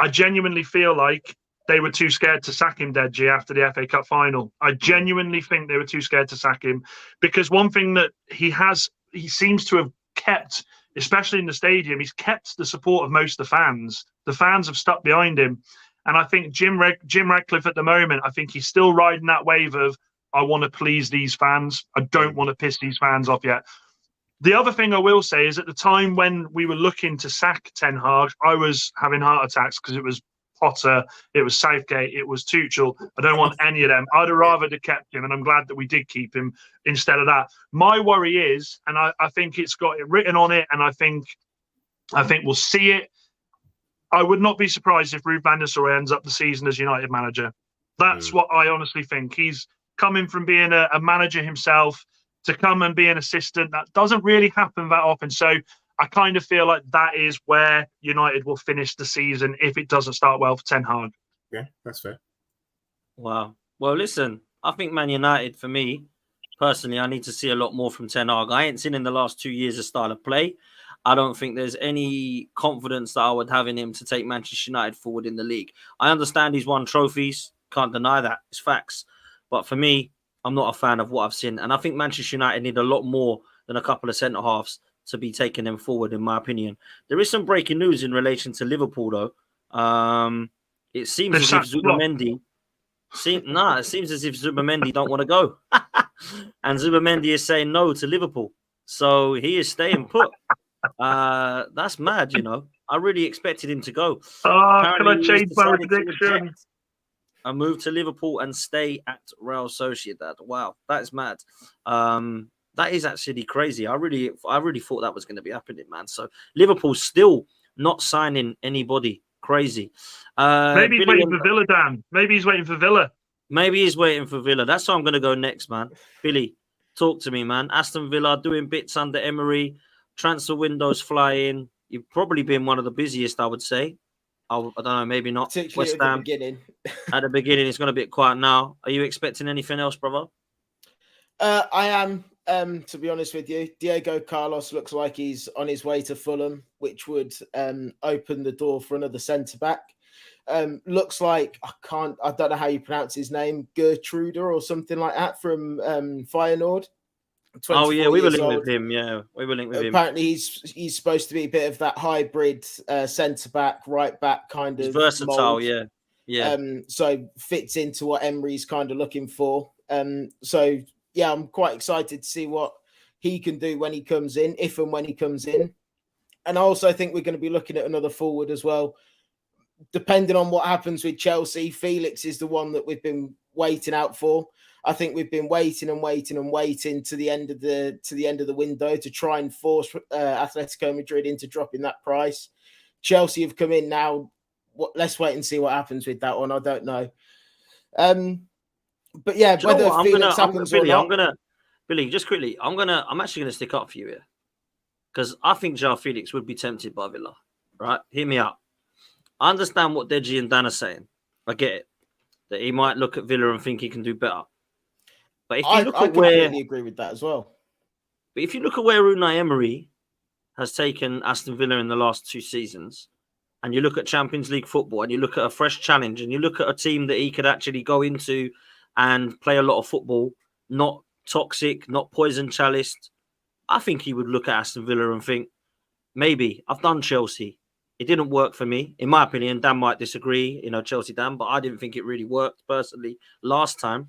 I genuinely feel like they were too scared to sack him, Deji, after the FA Cup final. I genuinely think they were too scared to sack him, because one thing that he seems to have kept, especially in the stadium, he's kept the support of most of the fans. The fans have stuck behind him. And I think Jim Ratcliffe at the moment, I think he's still riding that wave of, I want to please these fans. I don't want to piss these fans off yet. The other thing I will say is, at the time when we were looking to sack Ten Hag, I was having heart attacks because it was Potter, it was Southgate, it was Tuchel. I don't want any of them. I'd have rather have kept him, and I'm glad that we did keep him instead of that. My worry is, and I think it's got it written on it, and I think we'll see it. I would not be surprised if Ruud van Nistelrooy ends up the season as United manager. That's what I honestly think. He's coming from being a manager himself to come and be an assistant. That doesn't really happen that often. So I kind of feel like that is where United will finish the season if it doesn't start well for Ten Hag. Yeah, that's fair. Wow. Well, listen, I think Man United, for me, personally, I need to see a lot more from Ten Hag. I ain't seen in the last 2 years a style of play. I don't think there's any confidence that I would have in him to take Manchester United forward in the league. I understand he's won trophies. Can't deny that. It's facts. But for me, I'm not a fan of what I've seen. And I think Manchester United need a lot more than a couple of centre-halves to be taking them forward, in my opinion. There is some breaking news in relation to Liverpool, though. It seems as if Zubamendi... it seems as if Zubamendi don't want to go. And Zubamendi is saying no to Liverpool. So he is staying put. That's mad, you know. I really expected him to go. Can I change my prediction? A move to Liverpool and stay at Real Sociedad. Wow, that is mad. That is actually crazy. I really thought that was going to be happening, man. So Liverpool still not signing anybody. Crazy. Maybe he's waiting for Villa, Dan. Maybe he's waiting for Villa. Maybe he's waiting for Villa. That's how I'm going to go next, man. Billy, talk to me, man. Aston Villa doing bits under Emery. Transfer windows flying. You've probably been one of the busiest, I would say. I don't know, maybe not. Particularly West at Ham. the beginning. At the beginning, it's going to be quiet now. Are you expecting anything else, brother? I am, to be honest with you. Diego Carlos looks like he's on his way to Fulham, which would open the door for another centre-back. Looks like, I don't know how you pronounce his name, Gertruder or something like that from Feyenoord. Oh, yeah, we were linked with him. Yeah, we were linked with him. Apparently, he's supposed to be a bit of that hybrid centre-back, right-back kind of versatile, mold. Yeah. So fits into what Emery's kind of looking for. So, yeah, I'm quite excited to see what he can do when he comes in, if and when he comes in. And I also think we're going to be looking at another forward as well. Depending on what happens with Chelsea, Felix is the one that we've been waiting out for. I think we've been waiting to the end of the window to try and force Atletico Madrid into dropping that price. Chelsea have come in now. Let's wait and see what happens with that one. I don't know. But yeah, whether Felix happens or not. Billy, just quickly, I'm actually gonna stick up for you here, because I think João Felix would be tempted by Villa. Right? Hear me out. I understand what Deji and Dan are saying. I get it, that he might look at Villa and think he can do better. But if you look I at where, completely agree with that as well. But if you look at where Unai Emery has taken Aston Villa in the last 2 seasons, and you look at Champions League football, and you look at a fresh challenge, and you look at a team that he could actually go into and play a lot of football, not toxic, not poison chaliced, I think he would look at Aston Villa and think, maybe I've done Chelsea. It didn't work for me, in my opinion. Dan might disagree, Chelsea Dan, but I didn't think it really worked personally last time.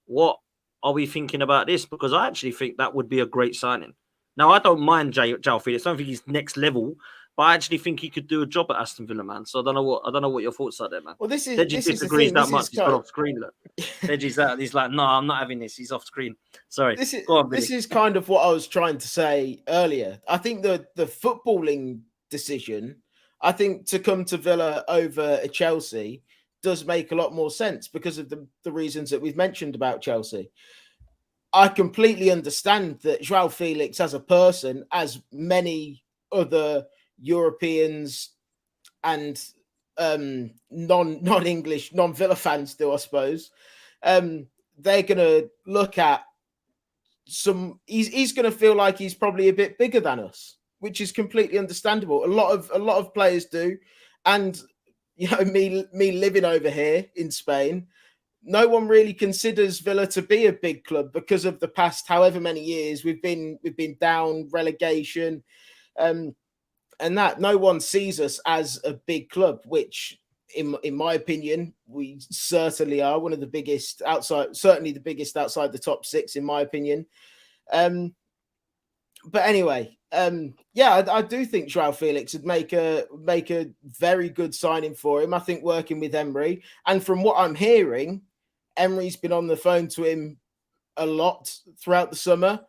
What are we thinking about this? Because I actually think that would be a great signing. Now, I don't mind João Felix. I don't think he's next level, but I actually think he could do a job at Aston Villa, man. So I don't know what your thoughts are there, man. Well, this is Deji this disagrees is the thing. that much. He's got off screen. Look, Deji's that. He's like, no, I'm not having this. He's off screen. Sorry. Go on, Billy. This is kind of what I was trying to say earlier. I think the footballing decision, I think, to come to Villa over a Chelsea does make a lot more sense because of the reasons that we've mentioned about Chelsea. I completely understand that João Felix as a person, as many other Europeans and non-English, non-Villa fans do, I suppose, they're going to look at he's going to feel like he's probably a bit bigger than us, which is completely understandable. A lot of players do. And, me living over here in Spain, no one really considers Villa to be a big club because of the past however many years we've been down, relegation, and that no one sees us as a big club, which in my opinion we certainly are. One of the biggest certainly the biggest outside the top six, in my opinion. But anyway, I do think João Felix would make a very good signing for him. I think working with Emery, and from what I'm hearing, Emery's been on the phone to him a lot throughout the summer.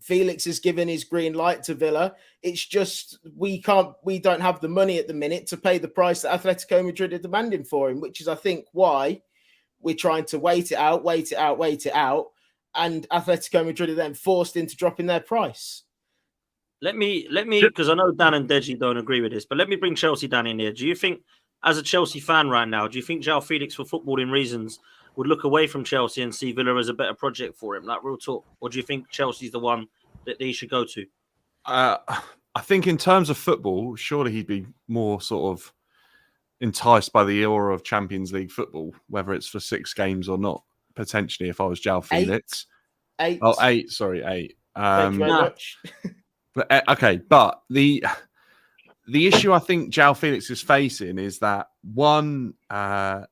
Felix has given his green light to Villa. It's just we don't have the money at the minute to pay the price that Atletico Madrid are demanding for him, which is, I think, why we're trying to wait it out, and Atletico Madrid are then forced into dropping their price. Let me, because I know Dan and Deji don't agree with this, but let me bring Chelsea Dan in here. Do you think, as a Chelsea fan right now, do you think João Felix, for footballing reasons, would look away from Chelsea and see Villa as a better project for him, like real talk? Or do you think Chelsea's the one that he should go to? I think in terms of football, surely he'd be more sort of enticed by the aura of Champions League football, whether it's for 6 games or not, potentially, if I was João Felix. 8. Oh, 8. Sorry, 8. Thank you very much. But okay, but the issue I think João Felix is facing is that, one, I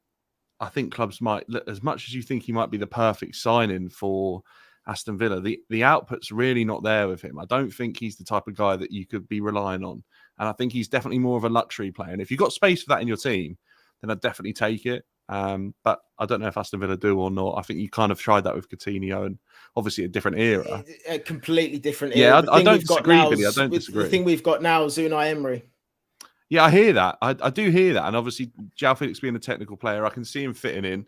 think clubs might, as much as you think he might be the perfect signing for Aston Villa, the output's really not there with him. I don't think he's the type of guy that you could be relying on. And I think he's definitely more of a luxury player. And if you've got space for that in your team, then I'd definitely take it. But I don't know if Aston Villa do or not. I think you kind of tried that with Coutinho, and obviously a different era. A completely different era. Yeah, I don't disagree, Billy. I don't disagree. The thing we've got now is Unai Emery. Yeah, I hear that. I do hear that. And obviously, João Felix being a technical player, I can see him fitting in.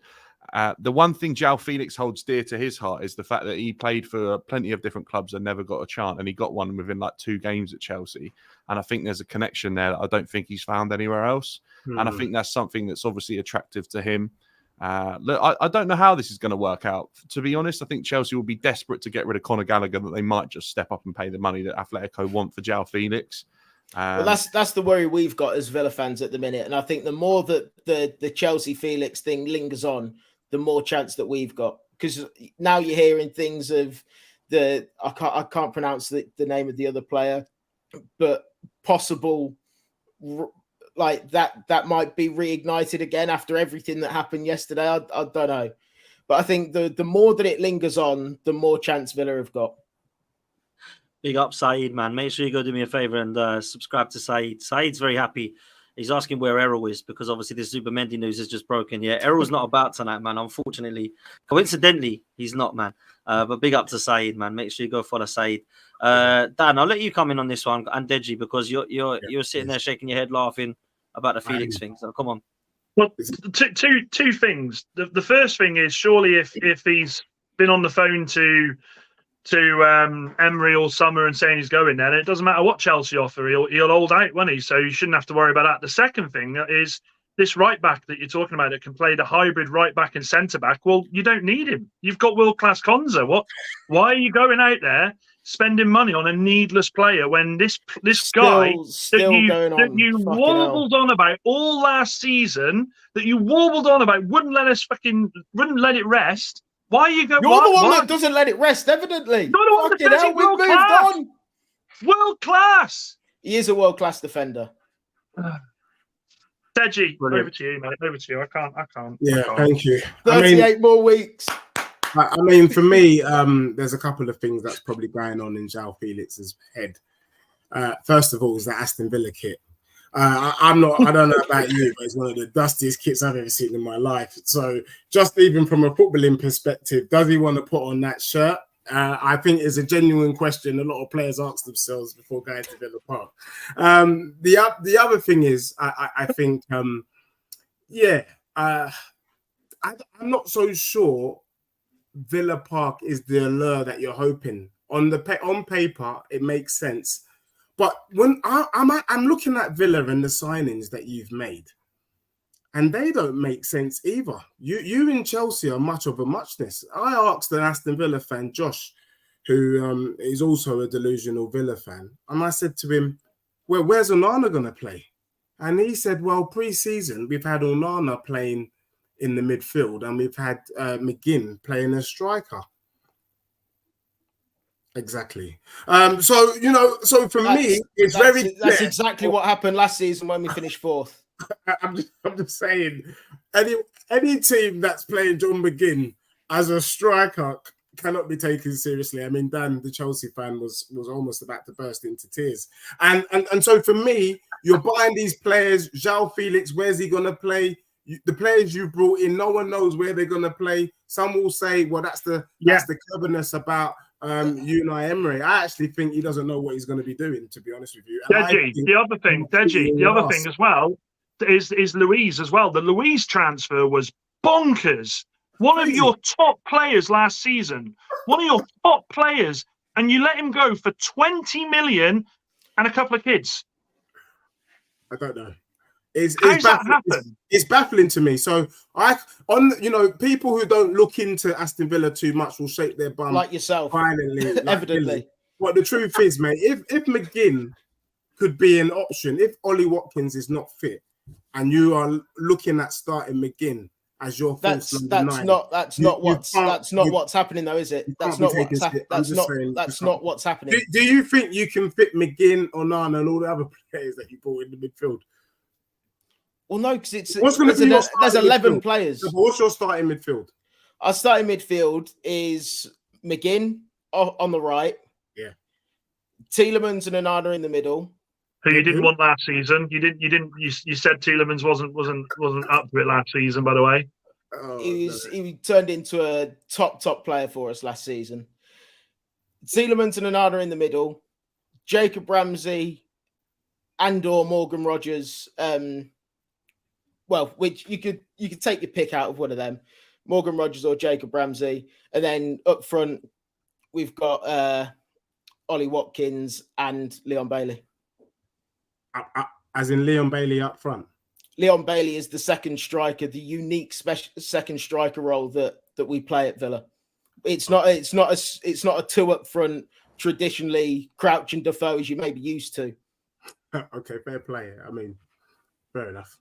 The one thing João Felix holds dear to his heart is the fact that he played for plenty of different clubs and never got a chance, and he got one within like 2 games at Chelsea. And I think there's a connection there that I don't think he's found anywhere else. And I think that's something that's obviously attractive to him. Look, I don't know how this is going to work out. To be honest, I think Chelsea will be desperate to get rid of Conor Gallagher, that they might just step up and pay the money that Atletico want for João Felix. Well, that's the worry we've got as Villa fans at the minute. And I think the more that the Chelsea Felix thing lingers on, the more chance that we've got. Because now you're hearing things of I can't pronounce the name of the other player, but possible like that might be reignited again after everything that happened yesterday. I don't know. But I think the more that it lingers on, the more chance Villa have got. Big up Saeed, man. Make sure you go do me a favor and subscribe to Saeed. Saeed's very happy. He's asking where Errol is because obviously the Zubimendi news is just broken. Yeah, Errol's not about tonight, man. Unfortunately, coincidentally, he's not, man. But big up to Saeed, man. Make sure you go follow Saeed. Dan, I'll let you come in on this one, and Deji, because you're sitting there shaking your head, laughing about the Felix thing. So come on. Well, two things. The first thing is, surely if he's been on the phone to Emery all summer and saying he's going there, it doesn't matter what Chelsea offer, he'll hold out, won't he? So you shouldn't have to worry about that. The second thing is this right back that you're talking about that can play the hybrid right back and centre back. Well, you don't need him. You've got world class Konza. Why are you going out there spending money on a needless player when this guy that you warbled on about all last season, that you warbled on about, wouldn't let it rest? Why are you going? You're the one that doesn't let it rest, evidently. You're the one that does it. World class. World class. He is a world class defender. Deji, Brilliant. over to you, mate. Over to you. I can't. Yeah, I can't. thank you. 38 more weeks. I mean, for me, there's a couple of things that's probably going on in João Felix's head. First of all, is the Aston Villa kit. I don't know about you, but it's one of the dustiest kits I've ever seen in my life. So just even from a footballing perspective, does he want to put on that shirt? I think it's a genuine question a lot of players ask themselves before going to Villa Park. The other thing is, I think, I'm not so sure Villa Park is the allure that you're hoping. On paper, it makes sense. But when I'm looking at Villa and the signings that you've made, and they don't make sense either. You in Chelsea are much of a muchness. I asked an Aston Villa fan, Josh, who is also a delusional Villa fan, and I said to him, "Well, where's Onana going to play?" And he said, "Well, pre-season we've had Onana playing in the midfield, and we've had McGinn playing as striker." Exactly. So for me, it's that's exactly what happened last season when we finished fourth. I'm just saying, any team that's playing John McGinn as a striker cannot be taken seriously. I mean, Dan, the Chelsea fan, was almost about to burst into tears. And so for me, you're buying these players. João Felix, where's he going to play? The players you brought in, no one knows where they're going to play. Some will say, well, that's the cleverness about Unai Emery. I actually think he doesn't know what he's going to be doing, to be honest with you. Deji, the other thing as well is Louise as well. The Louise transfer was bonkers. One of your top players last season, and you let him go for 20 million and a couple of kids. I don't know. How's that happen? It's baffling to me. So people who don't look into Aston Villa too much will shake their bum like yourself, violently, evidently. But the truth is, mate, if McGinn could be an option, if Ollie Watkins is not fit, and you are looking at starting McGinn as your that's not what's happening though, is it? That's not what's happening. Do you think you can fit McGinn, Onana, and all the other players that you brought in the midfield? Well, no, because there's 11 players. What's your starting midfield? Our starting midfield is McGinn on the right. Yeah. Tielemans and Onana in the middle. Who you didn't want last season? You said Tielemans wasn't up to it last season, by the way. He turned into a top player for us last season. Tielemans and Onana in the middle. Jacob Ramsey and/or Morgan Rogers. Which you could take your pick out of one of them, Morgan Rogers or Jacob Ramsey, and then up front we've got Ollie Watkins and Leon Bailey. As in Leon Bailey up front. Leon Bailey is the second striker, the unique second striker role that we play at Villa. It's not a two up front, traditionally Crouch and Defoe as you may be used to. Okay, fair play. I mean, fair enough.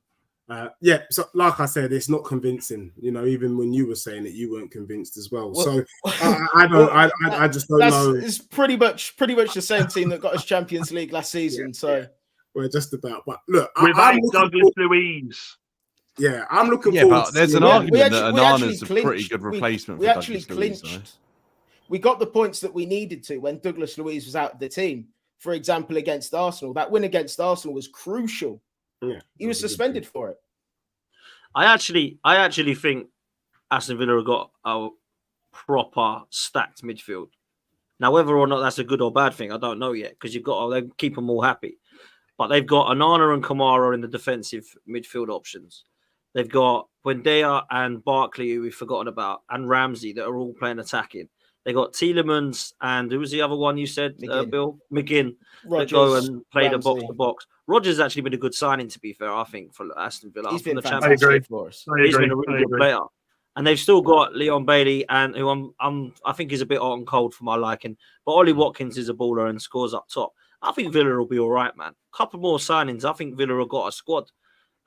So like I said, it's not convincing. Even when you were saying it, you weren't convinced as well. So I just don't know. It's pretty much the same team that got us Champions League last season. Yeah, so we're just about. But look, without Douglas Luiz. Yeah, I'm looking forward. But there's an argument that Onana's a pretty good replacement. We actually clinched. We got the points that we needed to when Douglas Luiz was out of the team. For example, against Arsenal, that win against Arsenal was crucial. Yeah, he was suspended for it. I actually think Aston Villa have got a proper stacked midfield. Now, whether or not that's a good or bad thing, I don't know yet, because they keep them all happy. But they've got Onana and Kamara in the defensive midfield options. They've got Buendia and Barkley, who we've forgotten about, and Ramsey that are all playing attacking. They got Tielemans and who was the other one you said, Bill? McGinn. Rogers, that go and play the box to box. Rogers has actually been a good signing, to be fair, I think, for Aston Villa. He's been fantastic for us. He's been a really good player. And they've still got Leon Bailey, and who I think is a bit hot and cold for my liking. But Ollie Watkins is a baller and scores up top. I think Villa will be all right, man. Couple more signings. I think Villa have got a squad.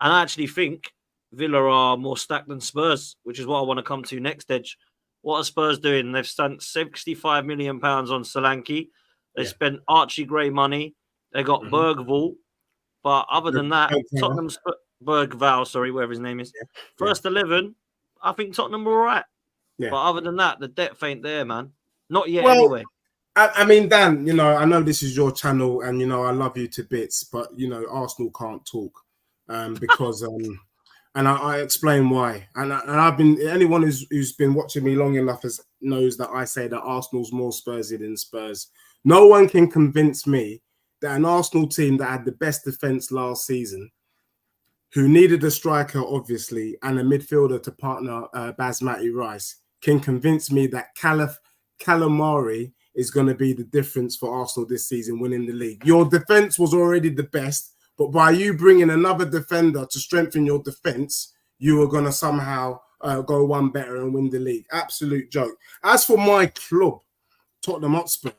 And I actually think Villa are more stacked than Spurs, which is what I want to come to next, Edge. What are Spurs doing? They've spent £65 million on Solanke. They spent Archie Gray money. They got Bergvall. But other than that, Bergvall. Tottenham's Bergvall, sorry, whatever his name is. First 11, I think Tottenham were all right. Yeah. But other than that, the depth ain't there, man. Not yet, Well, anyway. I mean, Dan, I know this is your channel, and I love you to bits, but Arsenal can't talk, because and I explain why. And I've been, anyone who's been watching me long enough knows that I say that Arsenal's more Spursy than Spurs. No one can convince me that an Arsenal team that had the best defense last season, who needed a striker, obviously, and a midfielder to partner Basmati Rice, can convince me that Calamari is going to be the difference for Arsenal this season, winning the league. Your defense was already the best, but by you bringing another defender to strengthen your defense, you were going to somehow go one better and win the league. Absolute joke. As for my club, Tottenham Hotspur,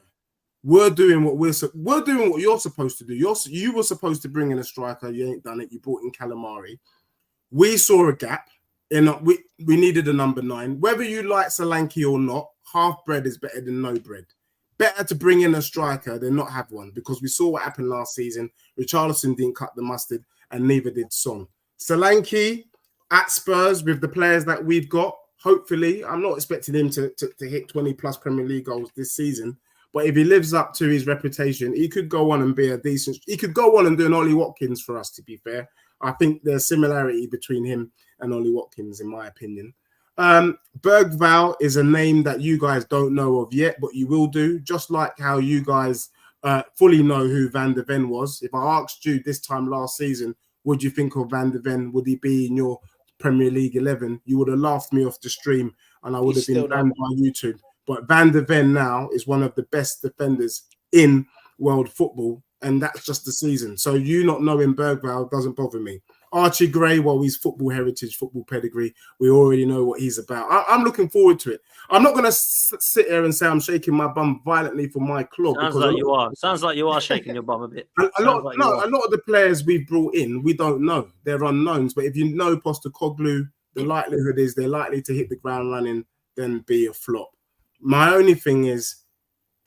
we're doing what you're supposed to do. You were supposed to bring in a striker. You ain't done it. You brought in Calamari. We saw a gap. We needed a number 9. Whether you like Solanke or not, half bread is better than no bread. Better to bring in a striker than not have one, because we saw what happened last season. Richarlison didn't cut the mustard, and neither did Son. Solanke at Spurs with the players that we've got, hopefully, I'm not expecting him to hit 20+ Premier League goals this season, but if he lives up to his reputation, he could go on and be he could go on and do an Ollie Watkins for us, to be fair. I think there's similarity between him and Ollie Watkins, in my opinion. Bergvall is a name that you guys don't know of yet, but you will do, just like how you guys fully know who Van de Ven was. If I asked you this time last season, would you think of Van de Ven? Would he be in your Premier League 11? You would have laughed me off the stream, and I would have been banned by YouTube. But Van de Ven now is one of the best defenders in world football, and that's just the season. So you not knowing Bergvall doesn't bother me. Archie Gray, well, he's football heritage, football pedigree. We already know what he's about. I'm looking forward to it. I'm not going to sit here and say I'm shaking my bum violently for my club. Sounds like you are. Sounds like you are shaking your bum a bit. A lot of the players we've brought in, we don't know. They're unknowns. But if you know Postecoglou, the likelihood is they're likely to hit the ground running, then be a flop. My only thing is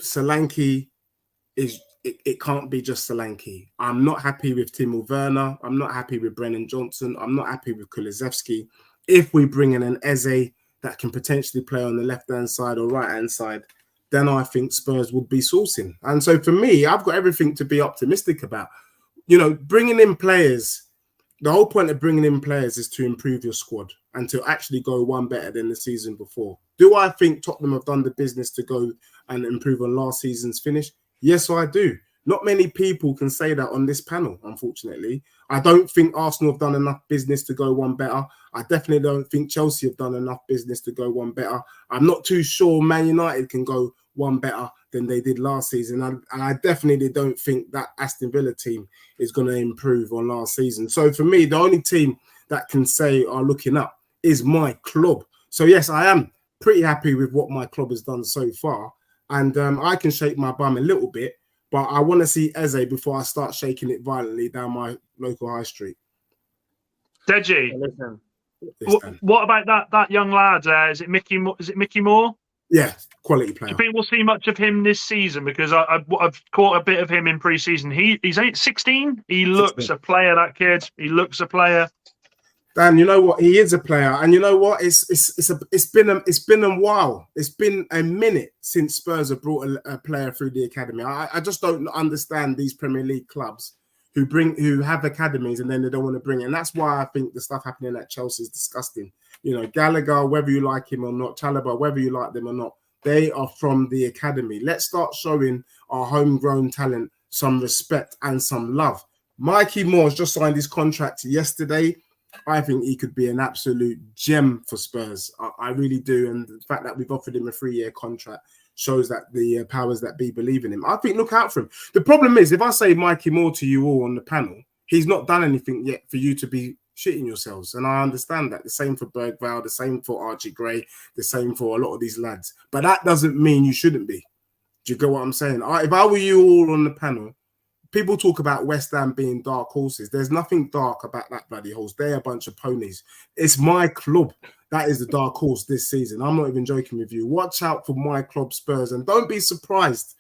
Solanke is... It can't be just Solanke. I'm not happy with Timo Werner. I'm not happy with Brennan Johnson. I'm not happy with Kulusevski. If we bring in an Eze that can potentially play on the left-hand side or right-hand side, then I think Spurs would be sourcing. And so for me, I've got everything to be optimistic about. Bringing in players, the whole point of bringing in players is to improve your squad and to actually go one better than the season before. Do I think Tottenham have done the business to go and improve on last season's finish? Yes, I do. Not many people can say that on this panel, unfortunately. I don't think Arsenal have done enough business to go one better. I definitely don't think Chelsea have done enough business to go one better. I'm not too sure Man United can go one better than they did last season. And I definitely don't think that Aston Villa team is going to improve on last season. So for me, the only team that can say are looking up is my club. So yes, I am pretty happy with what my club has done so far. And I can shake my bum a little bit, but I want to see Eze before I start shaking it violently down my local high street. Deji, Listen. what about that young lad? Is it Mickey Moore? Yeah, quality player. Do you think we'll see much of him this season? Because I've caught a bit of him in pre-season. He's 16. He looks 16. a player. That kid. He looks a player. Dan, you know what? He is a player, and you know what? It's been a while. It's been a minute since Spurs have brought a player through the academy. I just don't understand these Premier League clubs who have academies and then they don't want to bring it. And that's why I think the stuff happening at Chelsea is disgusting. Gallagher, whether you like him or not, Chalobah, whether you like them or not, they are from the academy. Let's start showing our homegrown talent some respect and some love. Mikey Moore's just signed his contract yesterday. I think he could be an absolute gem for Spurs. I really do. And the fact that we've offered him a 3-year contract shows that the powers that be believe in him. I think look out for him. The problem is, if I say Mikey Moore to you all on the panel, he's not done anything yet for you to be shitting yourselves. And I understand that. The same for Bergvall, the same for Archie Gray, the same for a lot of these lads. But that doesn't mean you shouldn't be. Do you get what I'm saying? If I were you all on the panel, people talk about West Ham being dark horses. There's nothing dark about that bloody horse. They're a bunch of ponies. It's my club that is the dark horse this season. I'm not even joking with you. Watch out for my club, Spurs, and don't be surprised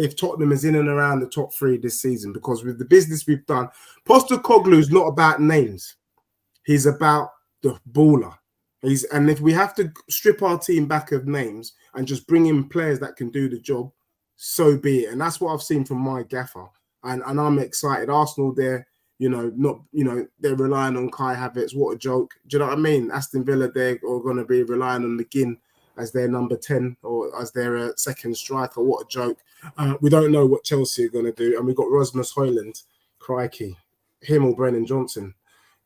if Tottenham is in and around the top 3 this season, because with the business we've done, Postecoglou's not about names. He's about the baller. And if we have to strip our team back of names and just bring in players that can do the job, so be it. And that's what I've seen from my gaffer. And I'm excited. Arsenal, they're relying on Kai Havertz. What a joke. Do you know what I mean? Aston Villa, they're going to be relying on McGinn as their number 10 or as their second striker. What a joke. We don't know what Chelsea are going to do. And we've got Rasmus Højlund, crikey, him or Brennan Johnson.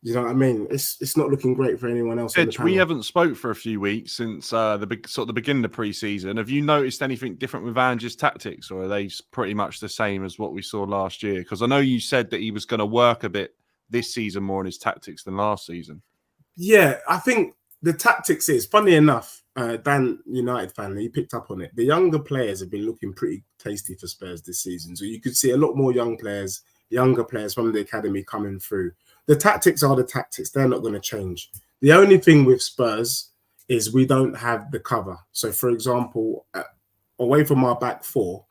You know what I mean? It's not looking great for anyone else. Edge, we haven't spoke for a few weeks since the beginning of pre-season. Have you noticed anything different with Ange's tactics, or are they pretty much the same as what we saw last year? Because I know you said that he was going to work a bit this season more on his tactics than last season. Yeah, I think the tactics is, funny enough, Dan, United fan, he picked up on it. The younger players have been looking pretty tasty for Spurs this season. So you could see a lot more younger players from the academy coming through. The tactics are the tactics. They're not going to change. The only thing with Spurs is we don't have the cover. So, for example, away from our back 4,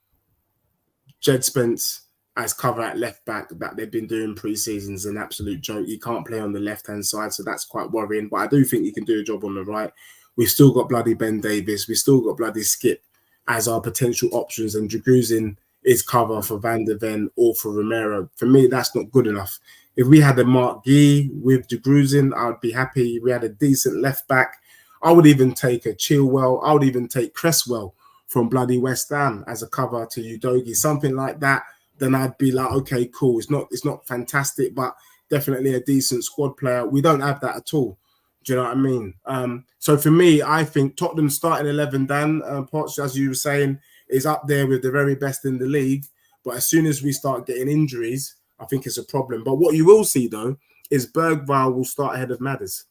Jed Spence as cover at left back that they've been doing pre-season is an absolute joke. He can't play on the left-hand side, so that's quite worrying. But I do think he can do a job on the right. We've still got bloody Ben Davies. We've still got bloody Skip as our potential options. And Draguzin is cover for Van der Ven or for Romero. For me, that's not good enough. If we had a Mark Gee with Draguzin, I would be happy. We had a decent left back. I would even take a Chilwell. I would even take Cresswell from bloody West Ham as a cover to Udogie, something like that. Then I'd be like, okay, cool. It's not fantastic, but definitely a decent squad player. We don't have that at all. Do you know what I mean? So for me, I think Tottenham starting 11, Dan, Potts, as you were saying, is up there with the very best in the league. But as soon as we start getting injuries, I think it's a problem. But what you will see, though, is Bergvall will start ahead of Madders.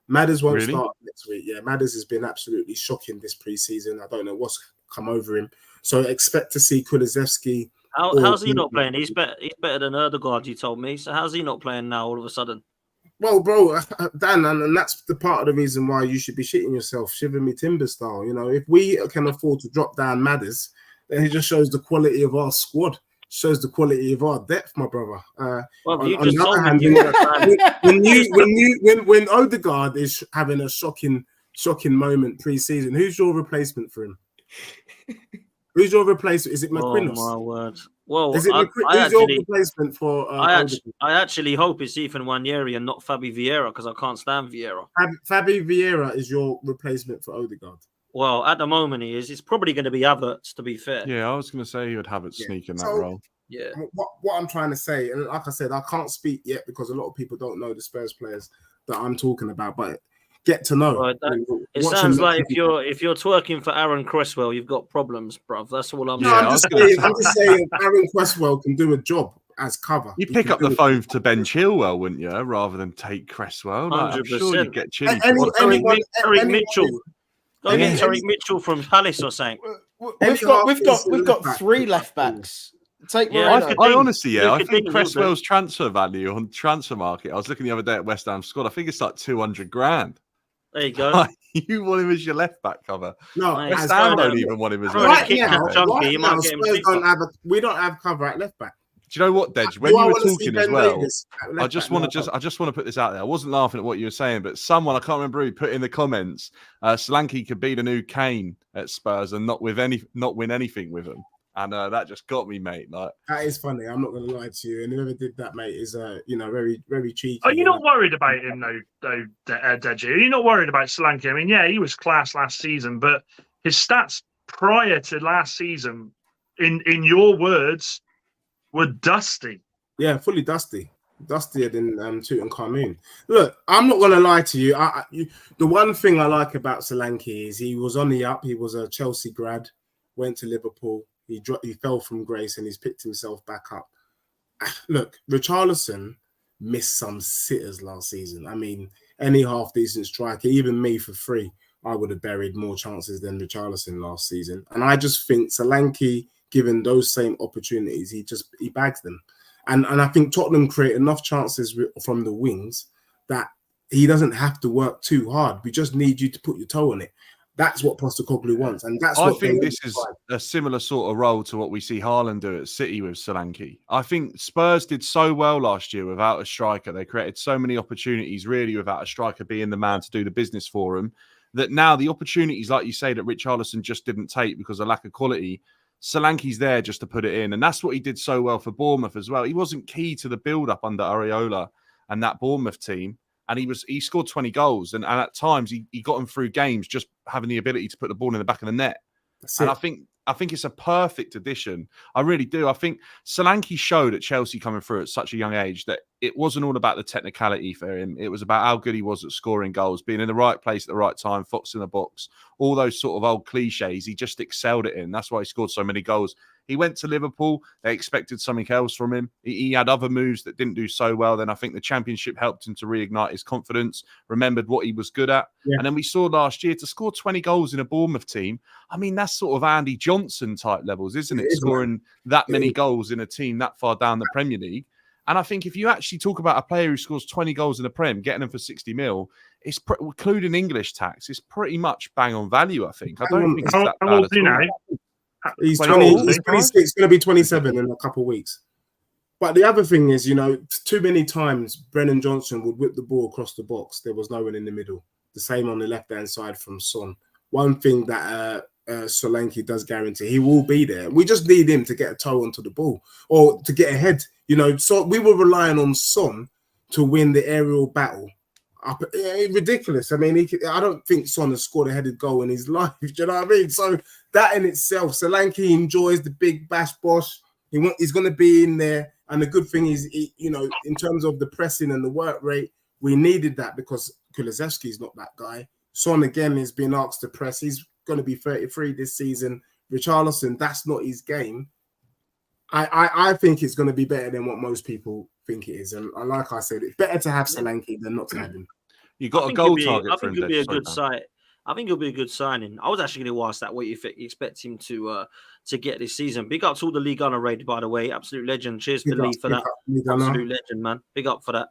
Madders won't start next week. Yeah, Madders has been absolutely shocking this pre-season. I don't know what's come over him. So expect to see Kulusevski. How's he not playing? He's better than Ødegaard, you told me. So how's he not playing now all of a sudden? Well, bro, Dan, and that's the part of the reason why you should be shitting yourself, shiver me timber style. You know, if we can afford to drop down Madders, then it just shows the quality of our squad. Shows the quality of our depth, my brother. Well, on the other hand, when Ødegaard is having a shocking moment pre-season, who's your replacement for him? Who's your replacement? Is it McQuinnus? Oh my word! Well, who's your replacement for? I actually hope it's Ethan Nwaneri and not Fabi Vieira, because I can't stand Vieira. Fabi Vieira is your replacement for Ødegaard. Well, at the moment he is. It's probably going to be Havertz, to be fair. Yeah, I was going to say he would have it sneak in that role. Yeah. What I'm trying to say, and like I said, I can't speak yet because a lot of people don't know the Spurs players that I'm talking about, but get to know. Right, it sounds like if you're twerking for Aaron Cresswell, you've got problems, bruv. That's all I'm saying. I'm just saying Aaron Cresswell can do a job as cover. You pick up the phone to Ben Chilwell, wouldn't you, rather than take Cresswell? Like, I'm sure you'd get Chilwell. Eric Mitchell. Go get Eric Mitchell from Palace or something. We've got 3 left backs. I honestly, I think Cresswell's transfer value on transfer market. I was looking the other day at West Ham squad. I think it's like 200 grand. There you go. You want him as your left back cover? No, West Ham don't even want him as we don't have cover at left back. Do you know what, Dej? When you were talking as well, I just want to put this out there. I wasn't laughing at what you were saying, but someone, I can't remember who, put in the comments, Solanke could be the new Kane at Spurs and not win anything with him. And that just got me, mate. Like, that is funny. I'm not going to lie to you. And whoever did that, mate, is very, very cheeky. Are you not worried about him, though, Deji? Are you not worried about Solanke? I mean, yeah, he was class last season, but his stats prior to last season, in your words, were dusty. Yeah, fully dusty. Dustier than Tutankhamun. Look, I'm not going to lie to you. The one thing I like about Solanke is he was on the up. He was a Chelsea grad, went to Liverpool. He fell from grace and he's picked himself back up. Look, Richarlison missed some sitters last season. I mean, any half-decent striker, even me for free, I would have buried more chances than Richarlison last season. And I just think Solanke, given those same opportunities, he bags them. And I think Tottenham create enough chances from the wings that he doesn't have to work too hard. We just need you to put your toe on it. That's what Postecoglou wants, and that's I what think they this is a similar sort of role to what we see Haaland do at City with Solanke. I think Spurs did so well last year without a striker. They created so many opportunities, really, without a striker being the man to do the business for them, that now the opportunities, like you say, that Richarlison just didn't take because of lack of quality, Solanke's there just to put it in. And that's what he did so well for Bournemouth as well. He wasn't key to the build-up under Areola and that Bournemouth team. And he scored 20 goals. And at times, he got him through games just having the ability to put the ball in the back of the net. That's And it. I think it's a perfect addition. I really do. I think Solanke showed at Chelsea coming through at such a young age that it wasn't all about the technicality for him. It was about how good he was at scoring goals, being in the right place at the right time, fox in the box, all those sort of old cliches. He just excelled at it. That's why he scored so many goals. He went to Liverpool. They expected something else from him. He had other moves that didn't do so well. Then I think the Championship helped him to reignite his confidence, remembered what he was good at. Yeah. And then we saw last year to score 20 goals in a Bournemouth team. I mean, that's sort of Andy Johnson type levels, isn't it? It is, Scoring that many goals in a team that far down the Premier League. And I think if you actually talk about a player who scores 20 goals in the Prem, getting them for 60 mil, it's including English tax, it's pretty much bang on value, I think. I don't think it's that How bad old at is he all. now? He's 20, 20. old, He's eh? 26. He's going to be 27 in a couple of weeks. But the other thing is, too many times Brennan Johnson would whip the ball across the box. There was no one in the middle. The same on the left-hand side from Son. One thing that Solanke does guarantee, he will be there. We just need him to get a toe onto the ball or to get ahead. So we were relying on Son to win the aerial battle. Ridiculous. I mean, I don't think Son has scored a headed goal in his life. Do you know what I mean? So that in itself, Solanke enjoys the big bash bosh. He's going to be in there. And the good thing is, in terms of the pressing and the work rate, we needed that because Kulusevski's not that guy. Son, again, is being asked to press. He's going to be 33 this season. Richarlison, that's not his game. I think it's going to be better than what most people think it is. And like I said, it's better to have Solanke than not to have him. You got a goal target I for him. think he'll be a good sign. I think he'll be a good signing. I was actually going to ask that what you expect him to get this season. Big up to all the League Gunner raid, by the way. Absolute legend. Cheers to Lee for that. Absolute legend, man. Big up for that.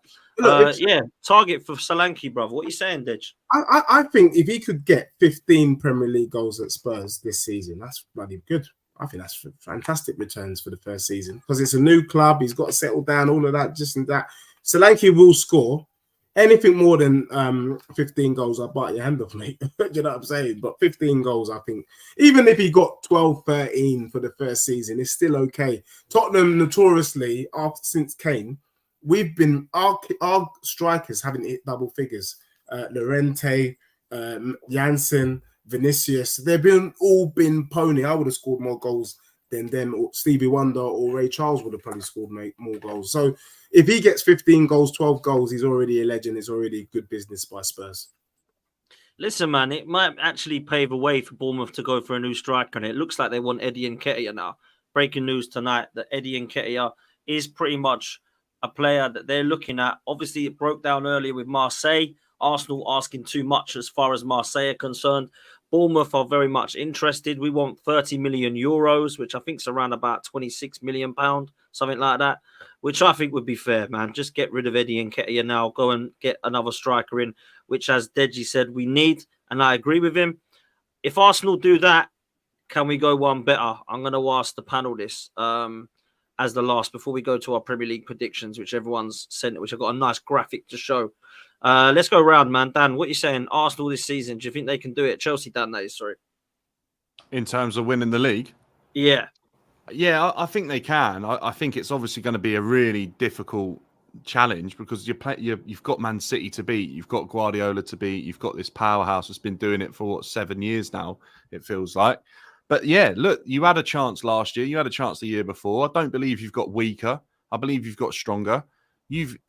Target for Solanke, brother. What are you saying, Dej? I think if he could get 15 Premier League goals at Spurs this season, that's bloody good. I think that's fantastic returns for the first season because it's a new club. He's got to settle down, all of that, just and that. Solanke will score. Anything more than 15 goals, I'll bite your hand off, mate. Do you know what I'm saying? But 15 goals, I think, even if he got 12, 13 for the first season, it's still okay. Tottenham, notoriously, since Kane, we've been, our strikers haven't hit double figures. Llorente, Janssen, Vinicius, they've all been pony. I would have scored more goals than them, or Stevie Wonder or Ray Charles would have probably scored more goals. So if he gets 15 goals, 12 goals, he's already a legend. It's already good business by Spurs. Listen, man, it might actually pave a way for Bournemouth to go for a new striker, and it looks like they want Eddie Nketiah now. Breaking news tonight that Eddie Nketiah is pretty much a player that they're looking at. Obviously, it broke down earlier with Marseille. Arsenal asking too much as far as Marseille are concerned. Bournemouth are very much interested. We want 30 million euros, which I think is around about 26 million pounds, something like that, which I think would be fair, man. Just get rid of Eddie Nketiah now. Go and get another striker in, which, as Deji said, we need. And I agree with him. If Arsenal do that, can we go one better? I'm going to ask the panel this as the last before we go to our Premier League predictions, which everyone's sent, which I've got a nice graphic to show. Let's go around, man. Dan, what are you saying? Arsenal this season, do you think they can do it? Chelsea, Dan, that is, sorry. In terms of winning the league? Yeah. Yeah, I think they can. I think it's obviously going to be a really difficult challenge because you've got Man City to beat, you've got Guardiola to beat, you've got this powerhouse that's been doing it for 7 years now, it feels like. But yeah, look, you had a chance last year, you had a chance the year before. I don't believe you've got weaker. I believe you've got stronger.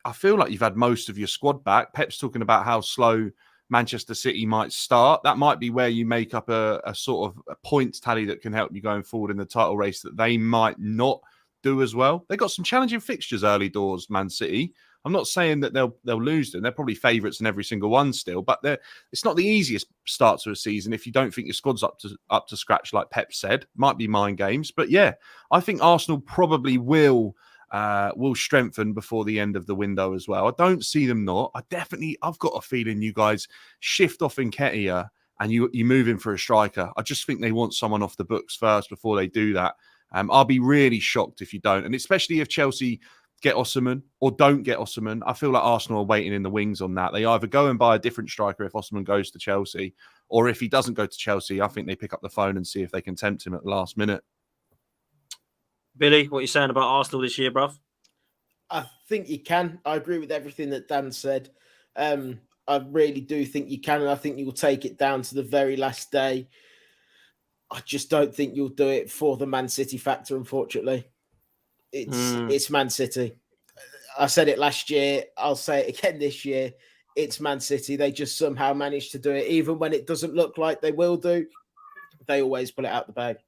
I feel like you've had most of your squad back. Pep's talking about how slow Manchester City might start. That might be where you make up a sort of a points tally that can help you going forward in the title race that they might not do as well. They've got some challenging fixtures early doors, Man City. I'm not saying that they'll lose them. They're probably favourites in every single one still, but it's not the easiest start to a season if you don't think your squad's up to scratch, like Pep said. Might be mind games, but yeah, I think Arsenal probably will strengthen before the end of the window as well. I don't see them not. I've got a feeling you guys shift off Nketiah and you move in for a striker. I just think they want someone off the books first before they do that. I'll be really shocked if you don't, and especially if Chelsea get Osimhen or don't get Osimhen. I feel like Arsenal are waiting in the wings on that. They either go and buy a different striker if Osimhen goes to Chelsea, or if he doesn't go to Chelsea, I think they pick up the phone and see if they can tempt him at the last minute. Billy, what are you saying about Arsenal this year, bruv? I think you can. I agree with everything that Dan said. I really do think you can, and I think you will take it down to the very last day. I just don't think you'll do it for the Man City factor, unfortunately. It's Man City. I said it last year. I'll say it again this year. It's Man City. They just somehow manage to do it. Even when it doesn't look like they will do, they always pull it out the bag.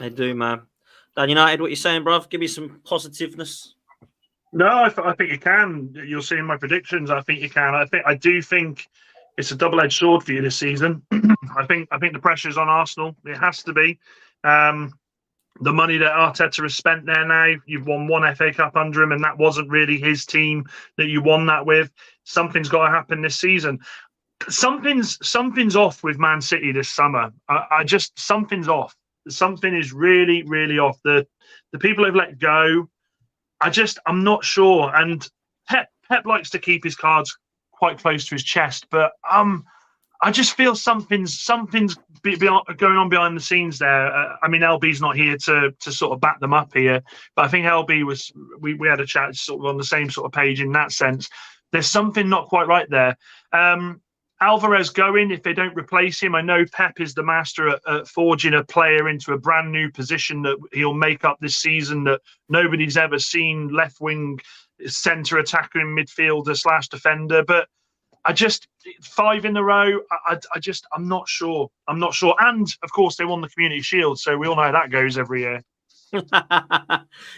They do, man. Dan United, what you saying, bruv? Give me some positiveness. No, I think you can. You'll see in my predictions. I think you can. I do think it's a double-edged sword for you this season. I think the pressure's on Arsenal. It has to be. The money that Arteta has spent there now, you've won one FA Cup under him, and that wasn't really his team that you won that with. Something's got to happen this season. Something's off with Man City this summer. Something's off. Something is really, really off. The people have let go. I'm not sure. And Pep likes to keep his cards quite close to his chest, but I just feel something's going on behind the scenes there. I mean, LB's not here to sort of back them up here, but I think LB was. We had a chat sort of on the same sort of page in that sense. There's something not quite right there. Alvarez going, if they don't replace him, I know Pep is the master at forging a player into a brand new position that he'll make up this season that nobody's ever seen, left wing, centre attacker in midfielder / defender. But 5 in a row, I'm not sure. I'm not sure. And of course, they won the Community Shield, so we all know how that goes every year.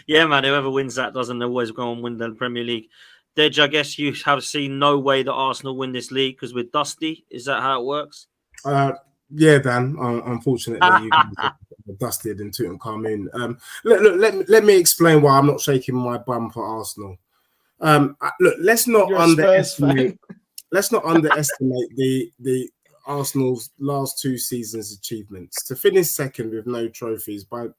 Yeah, man, whoever wins that doesn't always go and win the Premier League. Dej, I guess you have seen no way that Arsenal win this league because we're dusty. Is that how it works? Yeah, Dan. Unfortunately, you guys are dusted in Tutankhamun. Let me explain why I'm not shaking my bum for Arsenal. Look, let's not underestimate the Arsenal's last 2 seasons' achievements. To finish second with no trophies, but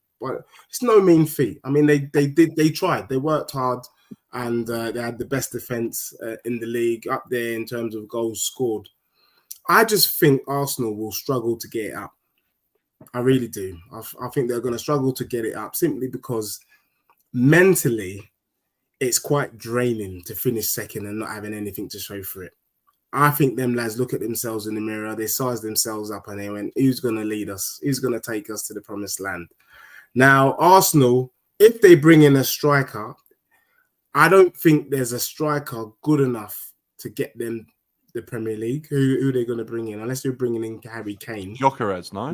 it's no mean feat. I mean, they tried, they worked hard. And they had the best defense in the league, up there in terms of goals scored. I just think Arsenal will struggle to get it up. I really do. I think they're going to struggle to get it up simply because mentally it's quite draining to finish second and not having anything to show for it. I think them lads look at themselves in the mirror, they size themselves up and they went, who's going to lead us? Who's going to take us to the promised land? Now, Arsenal, if they bring in a striker, I don't think there's a striker good enough to get them the Premier League. Who are they going to bring in? Unless you're bringing in Harry Kane. Gyökeres, no?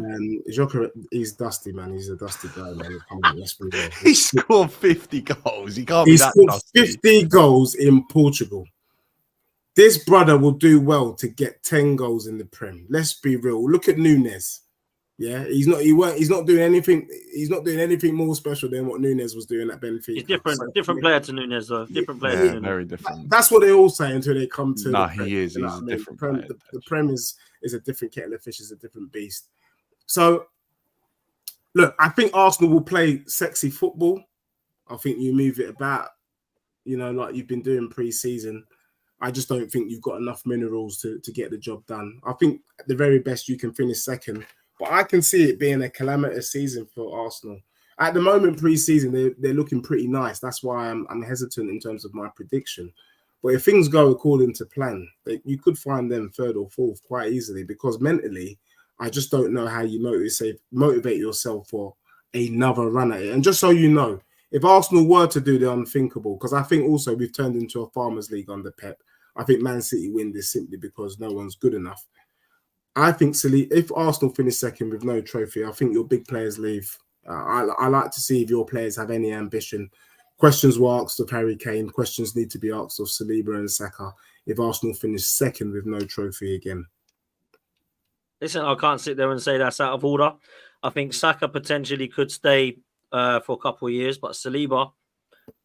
Gyökeres, he's dusty, man. He's a dusty guy, man. Come on, let's be real. He scored 50 goals. He can't be He's that scored dusty. 50 goals in Portugal. This brother will do well to get 10 goals in the Prem. Let's be real. Look at Núñez. Yeah, he's not doing anything. He's not doing anything more special than what Núñez was doing at Benfica. He's different player to Núñez, though. Different player. Yeah, to Núñez. very different. That's what they all say until they come to. No, the Prem, he is. you know He's what a I mean? different Prem, player. the Prem is a different kettle of fish. Is a different beast. So, look, I think Arsenal will play sexy football. I think you move it about, like you've been doing pre-season. I just don't think you've got enough minerals to get the job done. I think at the very best you can finish second. But I can see it being a calamitous season for Arsenal. At the moment, pre-season, they're looking pretty nice. That's why I'm hesitant in terms of my prediction. But if things go according to plan, you could find them 3rd or 4th quite easily because mentally, I just don't know how you motivate yourself for another run at it. And just so you know, if Arsenal were to do the unthinkable, because I think also we've turned into a farmers league under Pep, I think Man City win this simply because no one's good enough. I think if Arsenal finish second with no trophy, I think your big players leave. I like to see if your players have any ambition. Questions were asked of Harry Kane. Questions need to be asked of Saliba and Saka if Arsenal finish second with no trophy again. Listen, I can't sit there and say that's out of order. I think Saka potentially could stay for a couple of years, but Saliba,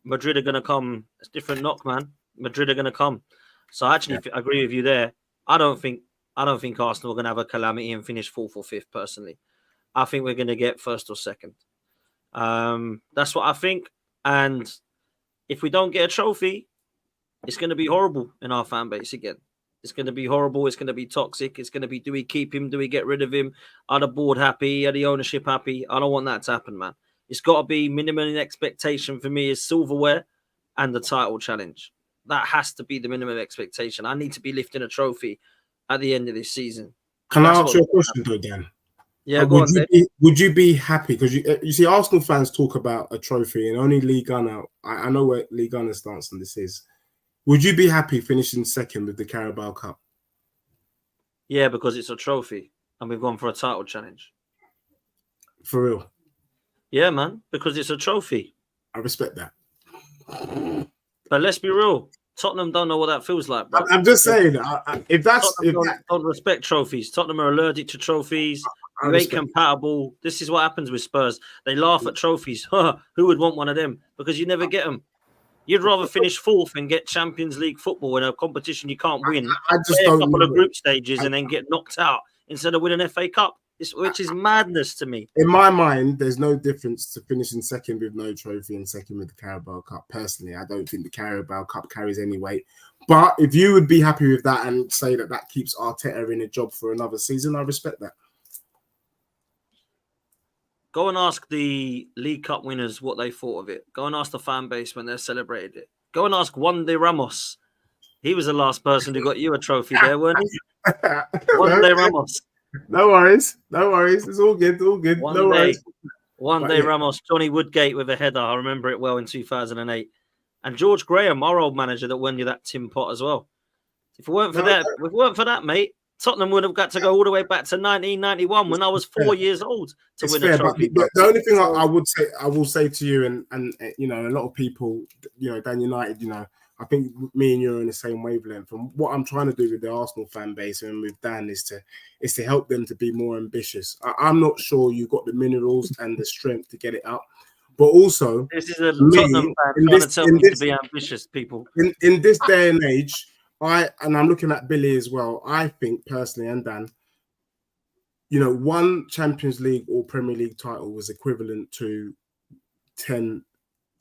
Madrid are going to come. It's different knock, man. Madrid are going to come. So I actually agree with you there. I don't think I don't think Arsenal are going to have a calamity and finish 4th or 5th, personally. I think we're going to get 1st or 2nd. That's what I think. And if we don't get a trophy, it's going to be horrible in our fan base again. It's going to be horrible. It's going to be toxic. It's going to be, do we keep him? Do we get rid of him? Are the board happy? Are the ownership happy? I don't want that to happen, man. It's got to be minimum expectation for me is silverware and the title challenge. That has to be the minimum expectation. I need to be lifting a trophy at the end of this season. Can I ask you a question, though, Dan? Yeah, go on, would you be happy? Because you see, Arsenal fans talk about a trophy and only Lee Gunner. I know where Lee Gunner's stance on this is. Would you be happy finishing 2nd with the Carabao Cup? Yeah, because it's a trophy and we've gone for a title challenge. For real? Yeah, man, because it's a trophy. I respect that. But let's be real. Tottenham don't know what that feels like, bro. I'm just saying, if don't respect trophies. Tottenham are allergic to trophies. You ain't compatible. This is what happens with Spurs. They laugh at trophies. Who would want one of them? Because you never get them. You'd rather finish 4th and get Champions League football in a competition you can't win. I just play don't a couple know. of group stages and then get knocked out instead of winning an FA Cup, which is madness to me. In my mind, there's no difference to finishing 2nd with no trophy and 2nd with the Carabao Cup. Personally, I don't think the Carabao Cup carries any weight. But if you would be happy with that and say that keeps Arteta in a job for another season, I respect that. Go and ask the League Cup winners what they thought of it. Go and ask the fan base when they celebrated it. Go and ask Juan de Ramos. He was the last person who got you a trophy there, weren't he? Juan de Ramos. No worries. It's all good. No worries. One day, Ramos, Johnny Woodgate with a header. I remember it well in 2008. And George Graham, our old manager that won you that Tim Pot as well. If it weren't for that, mate, Tottenham would have got to go all the way back to 1991 when I was 4 years old to win a trophy. But the only thing I will say to you, and you know, a lot of people, you know, Dan United, you know, I think me and you are in the same wavelength. And what I'm trying to do with the Arsenal fan base and with Dan is to help them to be more ambitious. I'm not sure you've got the minerals and the strength to get it up, but also this is a Tottenham fan trying to tell me to be ambitious, people. In this day and age. I'm looking at Billy as well. I think personally, and Dan, you know, 1 Champions League or Premier League title was equivalent to 10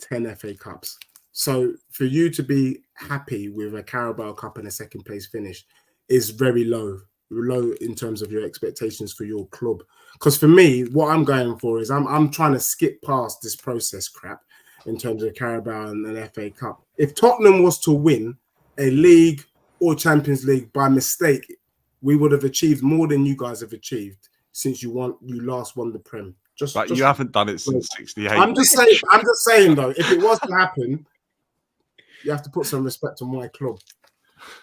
FA Cups. So for you to be happy with a Carabao Cup and a 2nd place finish is very low in terms of your expectations for your club. Because for me, what I'm going for is I'm trying to skip past this process crap in terms of Carabao and an FA Cup. If Tottenham was to win a league or Champions League by mistake, we would have achieved more than you guys have achieved since you last won the Prem. You haven't done it since '68. I'm just saying though, if it was to happen, you have to put some respect on my club.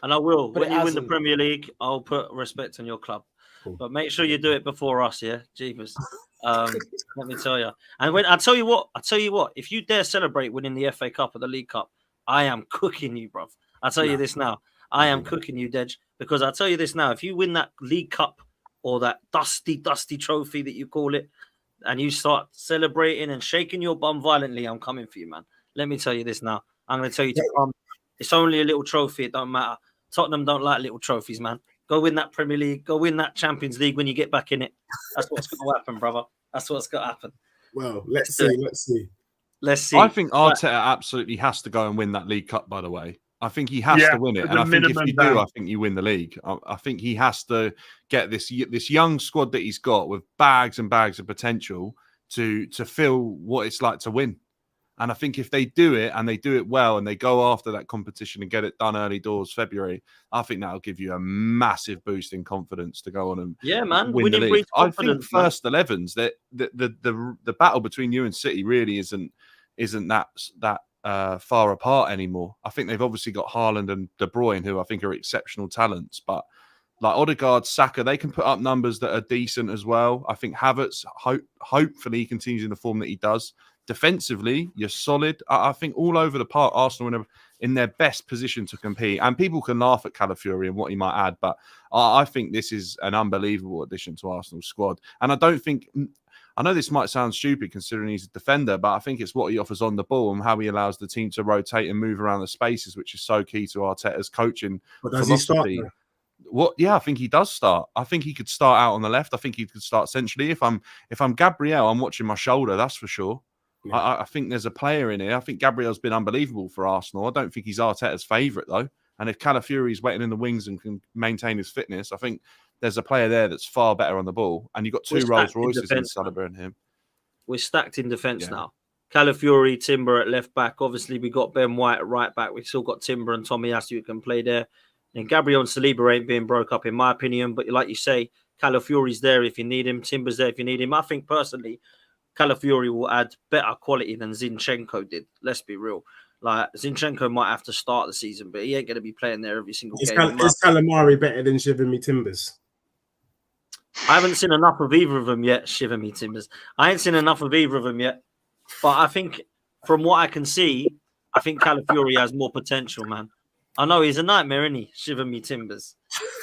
And I will. When you win the Premier League, I'll put respect on your club. Cool. But make sure you do it before us, yeah? Jeepers. Let me tell you. And I tell you what, if you dare celebrate winning the FA Cup or the League Cup, I am cooking you, bruv. I'll tell you this now. I am cooking you, Dej, because I'll tell you this now. If you win that League Cup or that dusty trophy that you call it, and you start celebrating and shaking your bum violently, I'm coming for you, man. Let me tell you this now. I'm going to tell you to come. It's only a little trophy. It don't matter. Tottenham don't like little trophies, man. Go win that Premier League. Go win that Champions League when you get back in it. That's what's going to happen, brother. That's what's going to happen. Well, let's see. I think Arteta absolutely has to go and win that League Cup, by the way. I think he has to win it. And I think if you do, I think you win the league. I think he has to get this young squad that he's got with bags and bags of potential to feel what it's like to win. And I think if they do it and they do it well and they go after that competition and get it done early doors, February, I think that'll give you a massive boost in confidence to go on and win the league. I think first 11s, the battle between you and City really isn't that far apart anymore. I think they've obviously got Haaland and De Bruyne, who I think are exceptional talents, but like Odegaard, Saka, they can put up numbers that are decent as well. I think Havertz, hopefully he continues in the form that he does. Defensively, you're solid. I think all over the park, Arsenal in their best position to compete. And people can laugh at Calafiori and what he might add, but I think this is an unbelievable addition to Arsenal's squad. And I know this might sound stupid considering he's a defender, but I think it's what he offers on the ball and how he allows the team to rotate and move around the spaces, which is so key to Arteta's coaching philosophy. I think he does start. I think he could start out on the left. I think he could start centrally. If I'm Gabriel, I'm watching my shoulder. That's for sure. Yeah. I think there's a player in here. I think Gabriel's been unbelievable for Arsenal. I don't think he's Arteta's favourite though. And if Calafiori's waiting in the wings and can maintain his fitness, I think there's a player there that's far better on the ball. And you've got two Rolls Royces in Saliba and him. We're stacked in defence now. Calafiori, Timber at left back. Obviously, we got Ben White at right back. We've still got Timber and Tomiyasu who can play there. And Gabriel and Saliba ain't being broke up, in my opinion. But like you say, Calafiori's there if you need him. Timber's there if you need him. I think personally, Calafiori will add better quality than Zinchenko did. Let's be real. Like Zinchenko might have to start the season, but he ain't going to be playing there every single game. Is Calamari better than Shiver Me Timbers? I haven't seen enough of either of them yet. Shiver Me Timbers. I ain't seen enough of either of them yet. But I think from what I can see, I think Calafiori has more potential, man. I know he's a nightmare, isn't he? Shiver Me Timbers.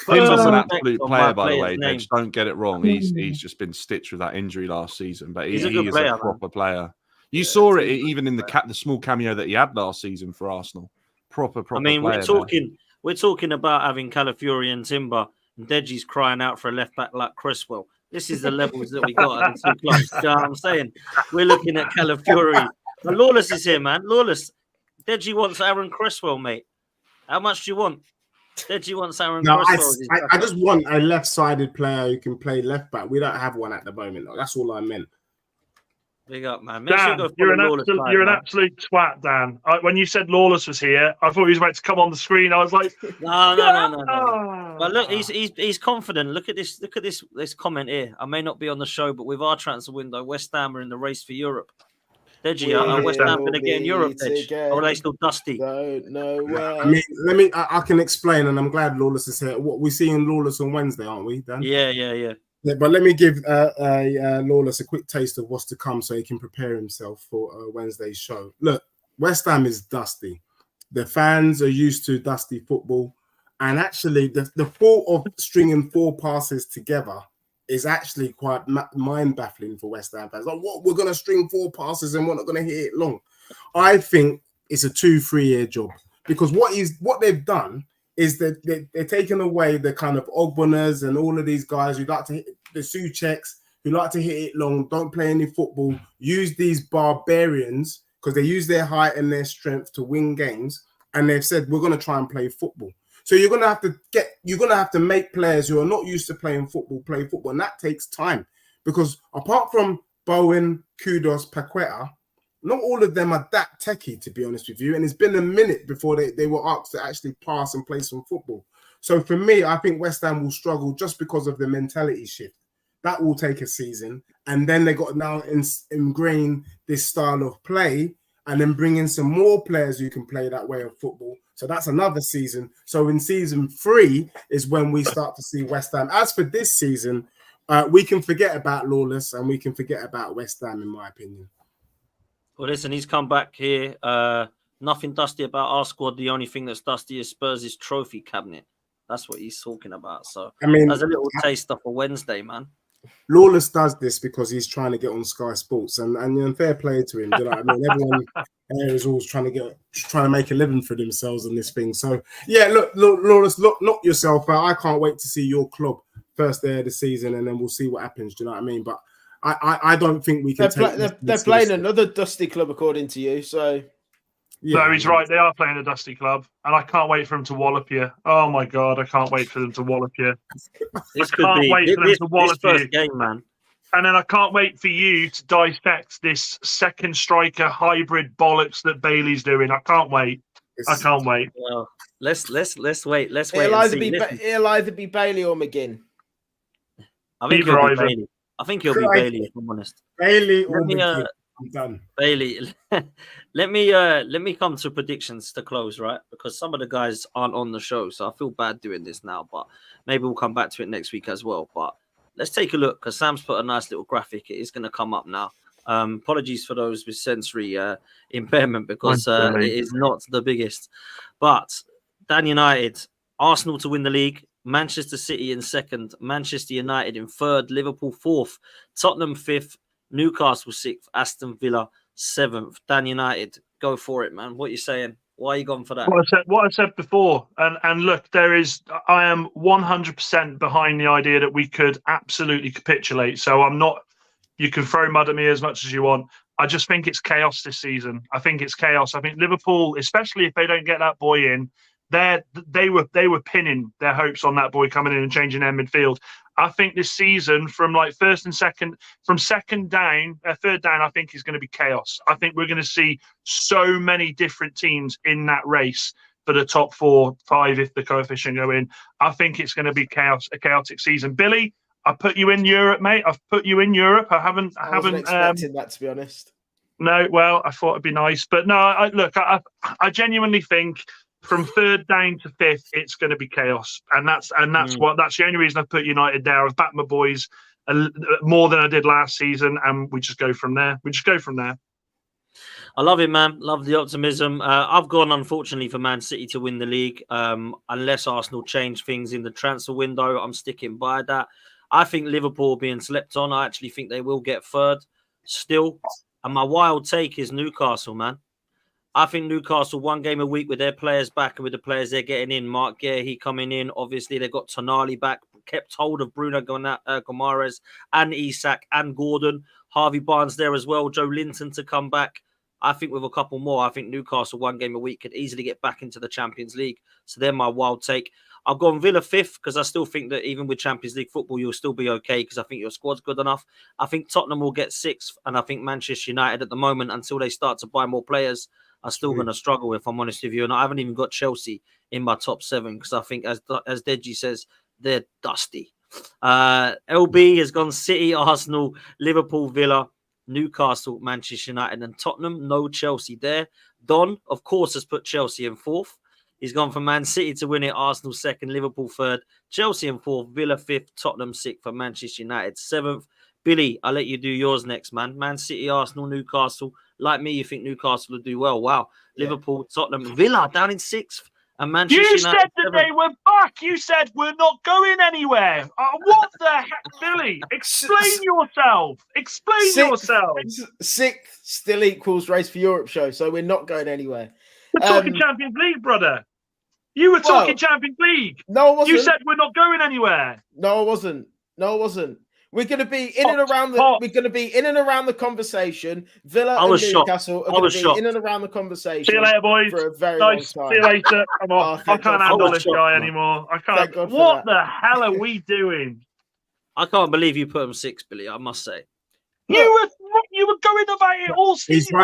Timber's an absolute player, by the way. Name. Don't get it wrong. He's just been stitched with that injury last season, but he is player, a proper player. You saw it even in the small cameo that he had last season for Arsenal. Proper. I mean, we're talking about having Calafiori and Timber, and Deji's crying out for a left back like Cresswell. This is the levels that we got at the two clubs. You know what I'm saying? We're looking at Calafiori. But Lawless is here, man. Lawless. Deji wants Aaron Cresswell, mate. How much do you want? Deji wants Aaron Cresswell. I just want a left-sided player who can play left back. We don't have one at the moment. That's all I meant. Big up, man. Dan, you're an absolute twat, Dan. When you said Lawless was here, I thought he was about to come on the screen. I was like, no. But look, he's confident. Look at this comment here. I may not be on the show, but with our transfer window, West Ham are in the race for Europe. Deji, are West Ham going to get in Europe? Or are they still dusty? Don't know where. I mean, I can explain, and I'm glad Lawless is here. What we're seeing Lawless on Wednesday, aren't we, Dan? Yeah. But let me give Lawless a quick taste of what's to come so he can prepare himself for Wednesday's show. Look, West Ham is dusty. The fans are used to dusty football. And actually, the thought of stringing 4 passes together is actually quite mind-baffling for West Ham fans. Like, what? We're going to string 4 passes and we're not going to hit it long. I think it's a 2-3 year job. Because what they've done is that they're taking away the kind of Ogbonners and all of these guys who like to hit the Sucheks, who like to hit it long, don't play any football, use these barbarians because they use their height and their strength to win games. And they've said, we're going to try and play football. So you're going to have to make players who are not used to playing football play football. And that takes time because apart from Bowen, Kudos, Paqueta, not all of them are that techie, to be honest with you. And it's been a minute before they were asked to actually pass and play some football. So for me, I think West Ham will struggle just because of the mentality shift. That will take a season. And then they got to now ingrain this style of play and then bring in some more players who can play that way of football. So that's another season. So in season 3 is when we start to see West Ham. As for this season, we can forget about Lawless and we can forget about West Ham, in my opinion. Well, listen, he's come back here. Nothing dusty about our squad. The only thing that's dusty is Spurs' trophy cabinet. That's what he's talking about. So, I mean, that's a little taster for Wednesday, man. Lawless does this because he's trying to get on Sky Sports, and fair play to him. Do you know what I mean? Everyone there is always trying to make a living for themselves on this thing. So, yeah, look, Lawless, knock yourself out. I can't wait to see your club first day of the season, and then we'll see what happens. Do you know what I mean? But I don't think we can. They're playing another dusty club, according to you. So, yeah, no, he's right. They are playing a dusty club, and I can't wait for him to wallop you. Oh my god, I can't wait for them to wallop you. This could be this first game, man. And then I can't wait for you to dissect this second striker hybrid bollocks that Bailey's doing. I can't wait. I can't wait. Well, let's wait. Let's wait. It'll either be Bailey or McGinn. I think he'll be Bailey. I think he'll be Bailey, if I'm honest. Bailey or McGinn. I'm done. Bailey, let me come to predictions to close, right? Because some of the guys aren't on the show, so I feel bad doing this now, but maybe we'll come back to it next week as well. But let's take a look because Sam's put a nice little graphic. It is going to come up now. Apologies for those with sensory impairment because it is not the biggest. But Dan United, Arsenal to win the league, Manchester City in 2nd, Manchester United in 3rd, Liverpool 4th, Tottenham 5th, Newcastle 6th, Aston Villa 7th. Dan United, go for it, man. What are you saying? Why are you gone for that? What I said before, and look, I am 100% behind the idea that we could absolutely capitulate. So I'm not. You can throw mud at me as much as you want. I just think it's chaos this season. I think it's chaos. I think Liverpool, especially if they don't get that boy in, they were pinning their hopes on that boy coming in and changing their midfield. I think this season, from like third down, I think is going to be chaos. I think we're going to see so many different teams in that race for the top 4, 5 if the coefficient go in. I think it's going to be chaos, a chaotic season. Billy, I put you in Europe, mate. I've put you in Europe. I wasn't expecting that, to be honest. No, well, I thought it'd be nice, but no. I genuinely think from third down to 5th, it's going to be chaos, and that's the only reason I've put United there. I've backed my boys more than I did last season, and we just go from there. I love it, man. Love the optimism. I've gone, unfortunately, for Man City to win the league. Unless Arsenal change things in the transfer window, I'm sticking by that. I think Liverpool being slept on. I actually think they will get third still. And my wild take is Newcastle, man. I think Newcastle, 1 game a week with their players back and with the players they're getting in. Mark Guehi coming in. Obviously, they've got Tonali back, kept hold of Bruno Gomares and Isak and Gordon. Harvey Barnes there as well. Joe Linton to come back. I think with a couple more, I think Newcastle 1 game a week could easily get back into the Champions League. So they're my wild take. I've gone Villa 5th because I still think that even with Champions League football, you'll still be okay because I think your squad's good enough. I think Tottenham will get 6th, and I think Manchester United at the moment, until they start to buy more players, are still going to struggle, if I'm honest with you. And I haven't even got Chelsea in my top 7 because I think, as Deji says, they're dusty. LB has gone City, Arsenal, Liverpool, Villa, Newcastle, Manchester United, and Tottenham. No Chelsea there. Don, of course, has put Chelsea in 4th. He's gone for Man City to win it, Arsenal 2nd, Liverpool 3rd, Chelsea in 4th, Villa 5th, Tottenham 6th, for Manchester United 7th. Billy, I'll let you do yours next, man. Man City, Arsenal, Newcastle. Like me, you think Newcastle will do well. Wow. Yeah. Liverpool, Tottenham, Villa down in 6th. And Manchester You United said that 7th. they were back. You said we're not going anywhere. What the heck, Billy? Explain yourself. Yourself. 6th still equals Race for Europe show, so we're not going anywhere. We're talking Champions League, brother. You were talking Champions League. No, I wasn't. You said we're not going anywhere. No, I wasn't. We're going to be in and around the conversation. Villa and Newcastle are going to be in and around the conversation. See you later, boys. For a very long time. See you later. I'm off. I can't handle this guy anymore. I can't. What the hell are we doing? I can't believe you put him 6th, Billy. I must say. You were going about it all season.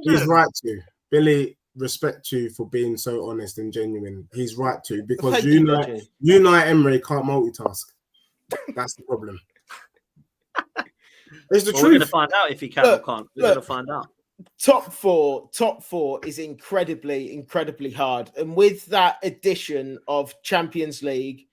He's right to. Billy, respect you for being so honest and genuine. He's right to, because you know Emery can't multitask. That's the problem. It's the truth. We're going to find out if he can or can't. We're going to find out. Top four is incredibly hard. And with that addition of Champions League,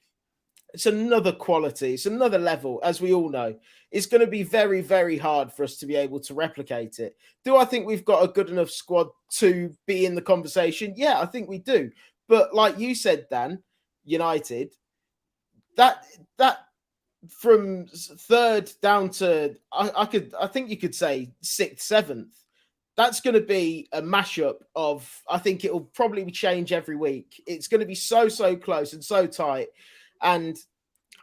it's another quality. It's another level, as we all know. It's going to be very, very hard for us to be able to replicate it. Do I think we've got a good enough squad to be in the conversation? Yeah, I think we do. But like you said, Dan, United, that from 3rd down to I think you could say 6th, 7th. That's going to be a mashup of, I think it will probably change every week. It's going to be so close and so tight. And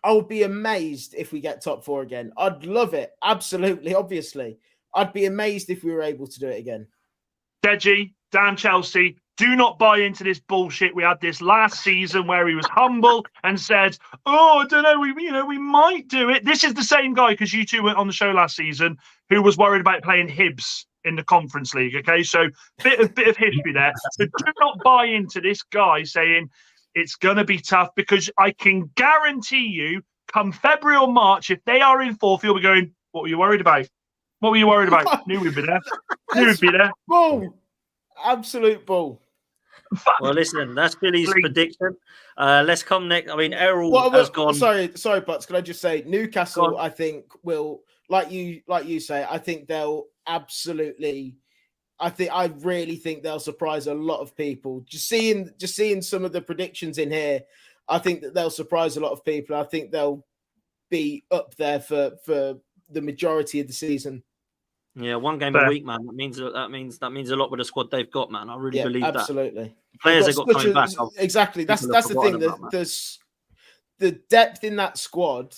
I'll be amazed if we get top 4 again. I'd love it. Absolutely. Obviously. I'd be amazed if we were able to do it again. Deji, Dan Chelsea, do not buy into this bullshit. We had this last season where he was humble and said, I don't know, we might do it. This is the same guy, because you two went on the show last season, who was worried about playing Hibs in the Conference League. Okay, so bit of history there. So do not buy into this guy saying it's going to be tough, because I can guarantee you, come February or March, if they are in 4th, you'll be going, what were you worried about? What were you worried about? Knew we'd be there. Bull. Absolute bull. Well, listen, that's Billy's prediction. Let's come next. I mean, Errol has gone. Sorry, Butts. Can I just say, Newcastle, I think, will, like you say, I think they'll absolutely. I really think they'll surprise a lot of people. Just seeing some of the predictions in here, I think that they'll surprise a lot of people. I think they'll be up there for the majority of the season. Yeah, one game Fair. a week, man. That means a lot with the squad they've got, man. I really believe that. Absolutely. Players they got coming back. Exactly. That's people have the thing. forgotten about, man. The depth in that squad.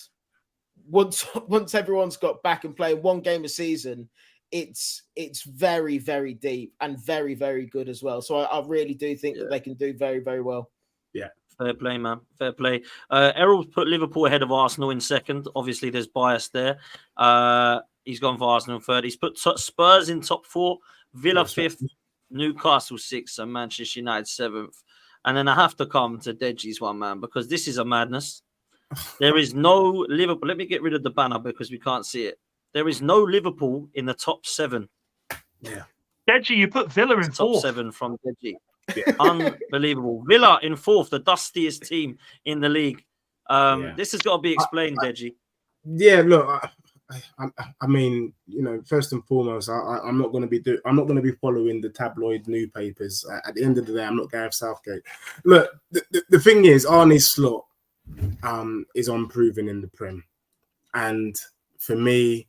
Once everyone's got back and playing one game a season, it's very, very deep and very, very good as well. So I really do think that they can do very, very well. Yeah. Fair play, man. Fair play. Errol's put Liverpool ahead of Arsenal in second. Obviously, there's bias there. He's gone for Arsenal third. He's put Spurs in top 4, Villa fifth, Newcastle sixth, and Manchester United seventh. And then I have to come to Deji's one, man, because this is a madness. There is no Liverpool. Let me get rid of the banner because we can't see it. There is no Liverpool in the top 7. Yeah. Deji, you put Villa in Top fourth. 7 from Deji. Yeah. Unbelievable. Villa in 4th, the dustiest team in the league. This has got to be explained, Deji. Yeah, look, I mean, first and foremost, I'm not going to be following the tabloid newspapers. At the end of the day, I'm not Gareth Southgate. Look, the thing is, Arne Slot is unproven in the Prem, and for me,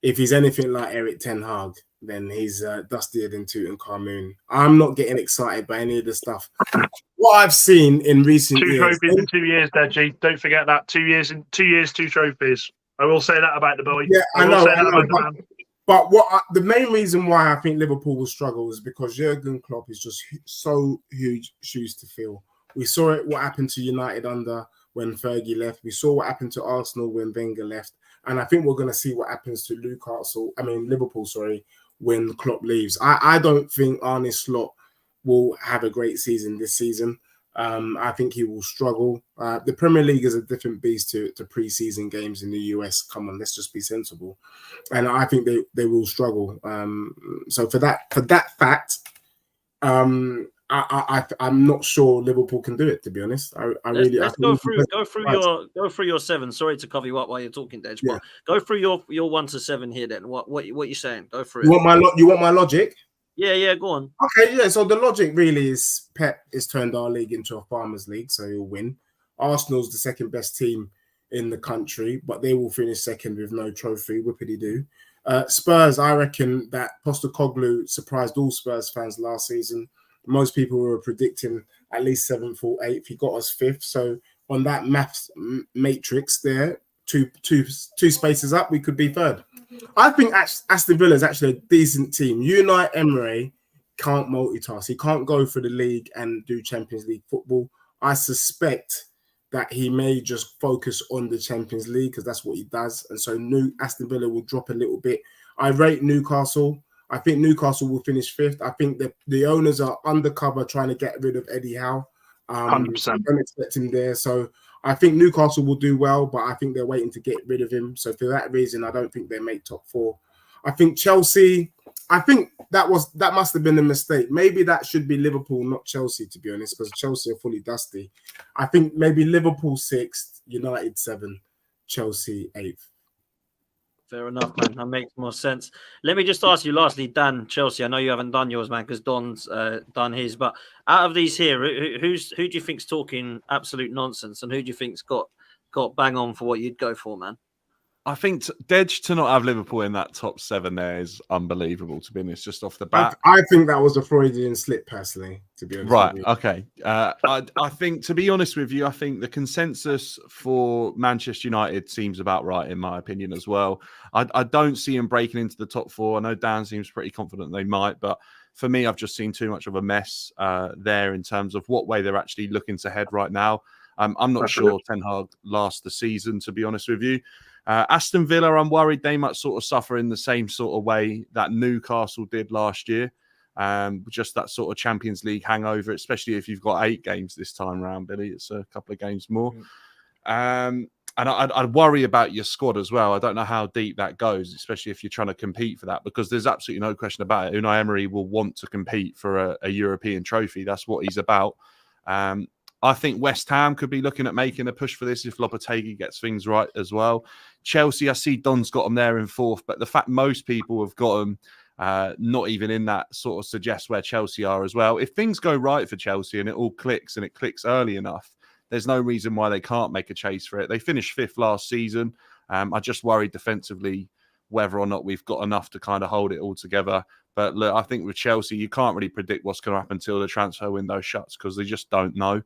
if he's anything like Eric Ten Hag, then he's dustier than Tutankhamun. I'm not getting excited by any of the stuff. What I've seen in recent Two years, trophies in 2 years, Deji. Don't forget that. 2 years, 2 trophies. I will say that about the boy. Yeah, I know. But the main reason why I think Liverpool will struggle is because Jurgen Klopp is just so huge shoes to fill. We saw it what happened to United under when Fergie left. We saw what happened to Arsenal when Wenger left. And I think we're going to see what happens to Liverpool, when Klopp leaves. I don't think Arne Slot will have a great season this season. I think he will struggle. The Premier League is a different beast to pre-season games in the US. Come on, let's just be sensible. And I think they will struggle. So for that fact, I'm not sure Liverpool can do it. To be honest, Let's go through your 7. Sorry to cover you up while you're talking, Dej, but go through your 1 to 7 here. Then what you saying? Go through it. You want my logic? Yeah, go on. Okay, yeah. So the logic really is Pep has turned our league into a farmers' league, so he'll win. Arsenal's the second best team in the country, but they will finish second with no trophy. Whippity-doo. Spurs, I reckon that Postecoglou surprised all Spurs fans last season. Most people were predicting at least 7th or 8th. He got us 5th. So on that maths matrix there, two spaces up, we could be 3rd. I think Aston Villa is actually a decent team. Unai Emery can't multitask. He can't go for the league and do Champions League football. I suspect that he may just focus on the Champions League because that's what he does. And so Aston Villa will drop a little bit. I rate Newcastle. I think Newcastle will finish 5th. I think that the owners are undercover trying to get rid of Eddie Howe. 100%. I don't expect him there. So I think Newcastle will do well, but I think they're waiting to get rid of him. So for that reason, I don't think they make top 4. I think Chelsea, that must have been a mistake. Maybe that should be Liverpool, not Chelsea, to be honest, because Chelsea are fully dusty. I think maybe Liverpool 6th, United 7th, Chelsea 8th. Fair enough, man. That makes more sense. Let me just ask you lastly, Dan, Chelsea. I know you haven't done yours, man, because Don's done his. But out of these here, who do you think's talking absolute nonsense, and who do you think's got bang on for what you'd go for, man? I think Dej to not have Liverpool in that top 7 there is unbelievable, to be honest, just off the bat. I think that was a Freudian slip, personally, to be honest. Right, okay. I think, to be honest with you, I think the consensus for Manchester United seems about right, in my opinion, as well. I don't see them breaking into the top 4. I know Dan seems pretty confident they might, but for me, I've just seen too much of a mess there in terms of what way they're actually looking to head right now. I'm not sure Ten Hag lasts the season, to be honest with you. Aston Villa, I'm worried they might sort of suffer in the same sort of way that Newcastle did last year. Just that sort of Champions League hangover, especially if you've got 8 games this time around, Billy. It's a couple of games more. And I'd worry about your squad as well. I don't know how deep that goes, especially if you're trying to compete for that, because there's absolutely no question about it. Unai Emery will want to compete for a European trophy. That's what he's about. I think West Ham could be looking at making a push for this if Lopetegui gets things right as well. Chelsea, I see Don's got them there in 4th, but the fact most people have got them not even in that sort of suggests where Chelsea are as well. If things go right for Chelsea and it all clicks and it clicks early enough, there's no reason why they can't make a chase for it. They finished 5th last season. I just worry defensively whether or not we've got enough to kind of hold it all together. But look, I think with Chelsea, you can't really predict what's going to happen until the transfer window shuts because they just don't know.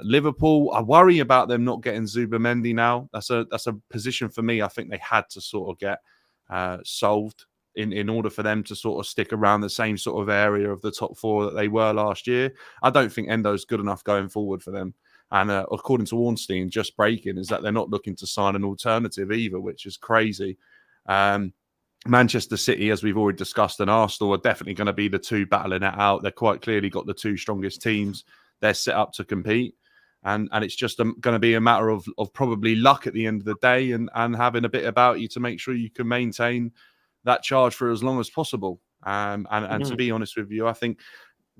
Liverpool, I worry about them not getting Zubimendi now. That's a position for me I think they had to sort of get solved in order for them to sort of stick around the same sort of area of the top four that they were last year. I don't think Endo's good enough going forward for them. And according to Ornstein, just breaking is that they're not looking to sign an alternative either, which is crazy. Manchester City, as we've already discussed, and Arsenal are definitely going to be the two battling it out. They're quite clearly got the two strongest teams. They're set up to compete. And it's just going to be a matter of probably luck at the end of the day and having a bit about you to make sure you can maintain that charge for as long as possible. And to be honest with you, I think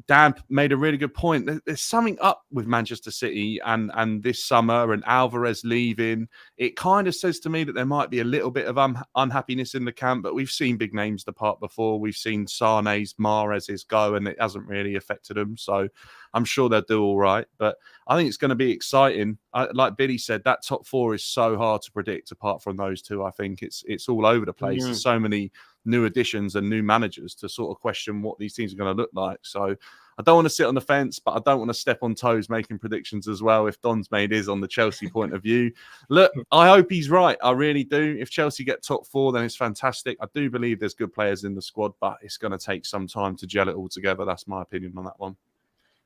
Dan made a really good point. There's something up with Manchester City and this summer and Alvarez leaving. It kind of says to me that there might be a little bit of unhappiness in the camp, but we've seen big names depart before. We've seen Sane's, Mahrez's go, and it hasn't really affected them. So I'm sure they'll do all right. But I think it's going to be exciting. Like Billy said, that top four is so hard to predict apart from those two. I think it's all over the place. There's so many new additions and new managers to sort of question what these teams are going to look like. So I don't want to sit on the fence, but I don't want to step on toes making predictions as well if Don's made his on the Chelsea point of view. Look, I hope he's right. I really do. If Chelsea get top four, then it's fantastic. I do believe there's good players in the squad, but it's going to take some time to gel it all together. That's my opinion on that one.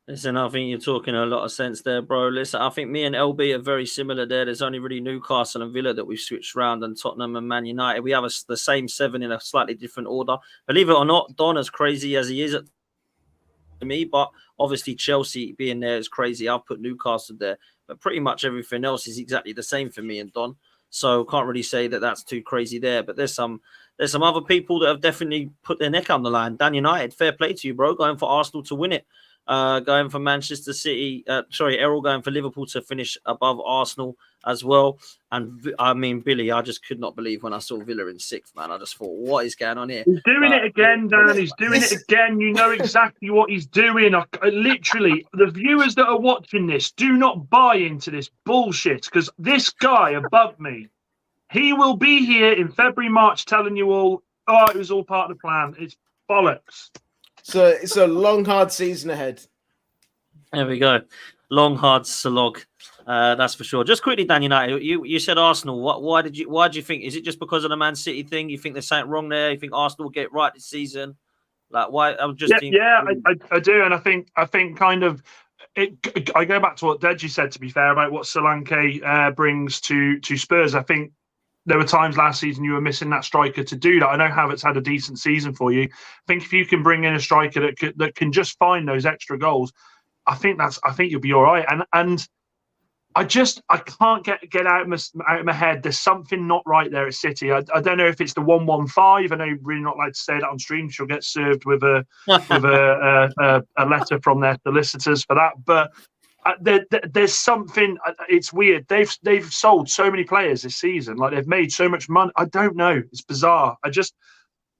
Listen, I think you're talking a lot of sense there, bro. Listen, I think me and LB are very similar there. There's only really Newcastle and Villa that we've switched around, and Tottenham and Man United. We have the same seven in a slightly different order. Believe it or not, Don, as crazy as he is to me, but obviously Chelsea being there is crazy. I've put Newcastle there, but pretty much everything else is exactly the same for me and Don. So can't really say that that's too crazy there. But there's some other people that have definitely put their neck on the line. Dan United, fair play to you, bro, going for Arsenal to win it. Going for Manchester City, Errol going for Liverpool to finish above Arsenal as well. And I mean, Billy, I just could not believe when I saw Villa in sixth, man. I just thought, what is going on here? He's doing it again, Dan. He's doing it again. You know exactly what he's doing. I literally, the viewers that are watching this, do not buy into this bullshit because this guy above me, he will be here in February, March telling you all, oh, it was all part of the plan. It's bollocks. So it's a long, hard season ahead. There we go. Long, hard slog. That's for sure. Just quickly, Dan United, you said Arsenal. Why did you think? Is it just because of the Man City thing? You think there's something wrong there? You think Arsenal will get it right this season? Like why? I do, and I think kind of it. I go back to what Deji said. To be fair, about what Solanke brings to Spurs. I think there were times last season you were missing that striker to do that. I know Havertz had a decent season for you. I think if you can bring in a striker that can just find those extra goals, I think you'll be all right. And I can't get out of my head. There's something not right there at City. I don't know if it's the 115. I know you're really not like to say that on stream. She'll get served with a letter from their solicitors for that. But there's something. It's weird. They've sold so many players this season. Like they've made so much money. I don't know. It's bizarre.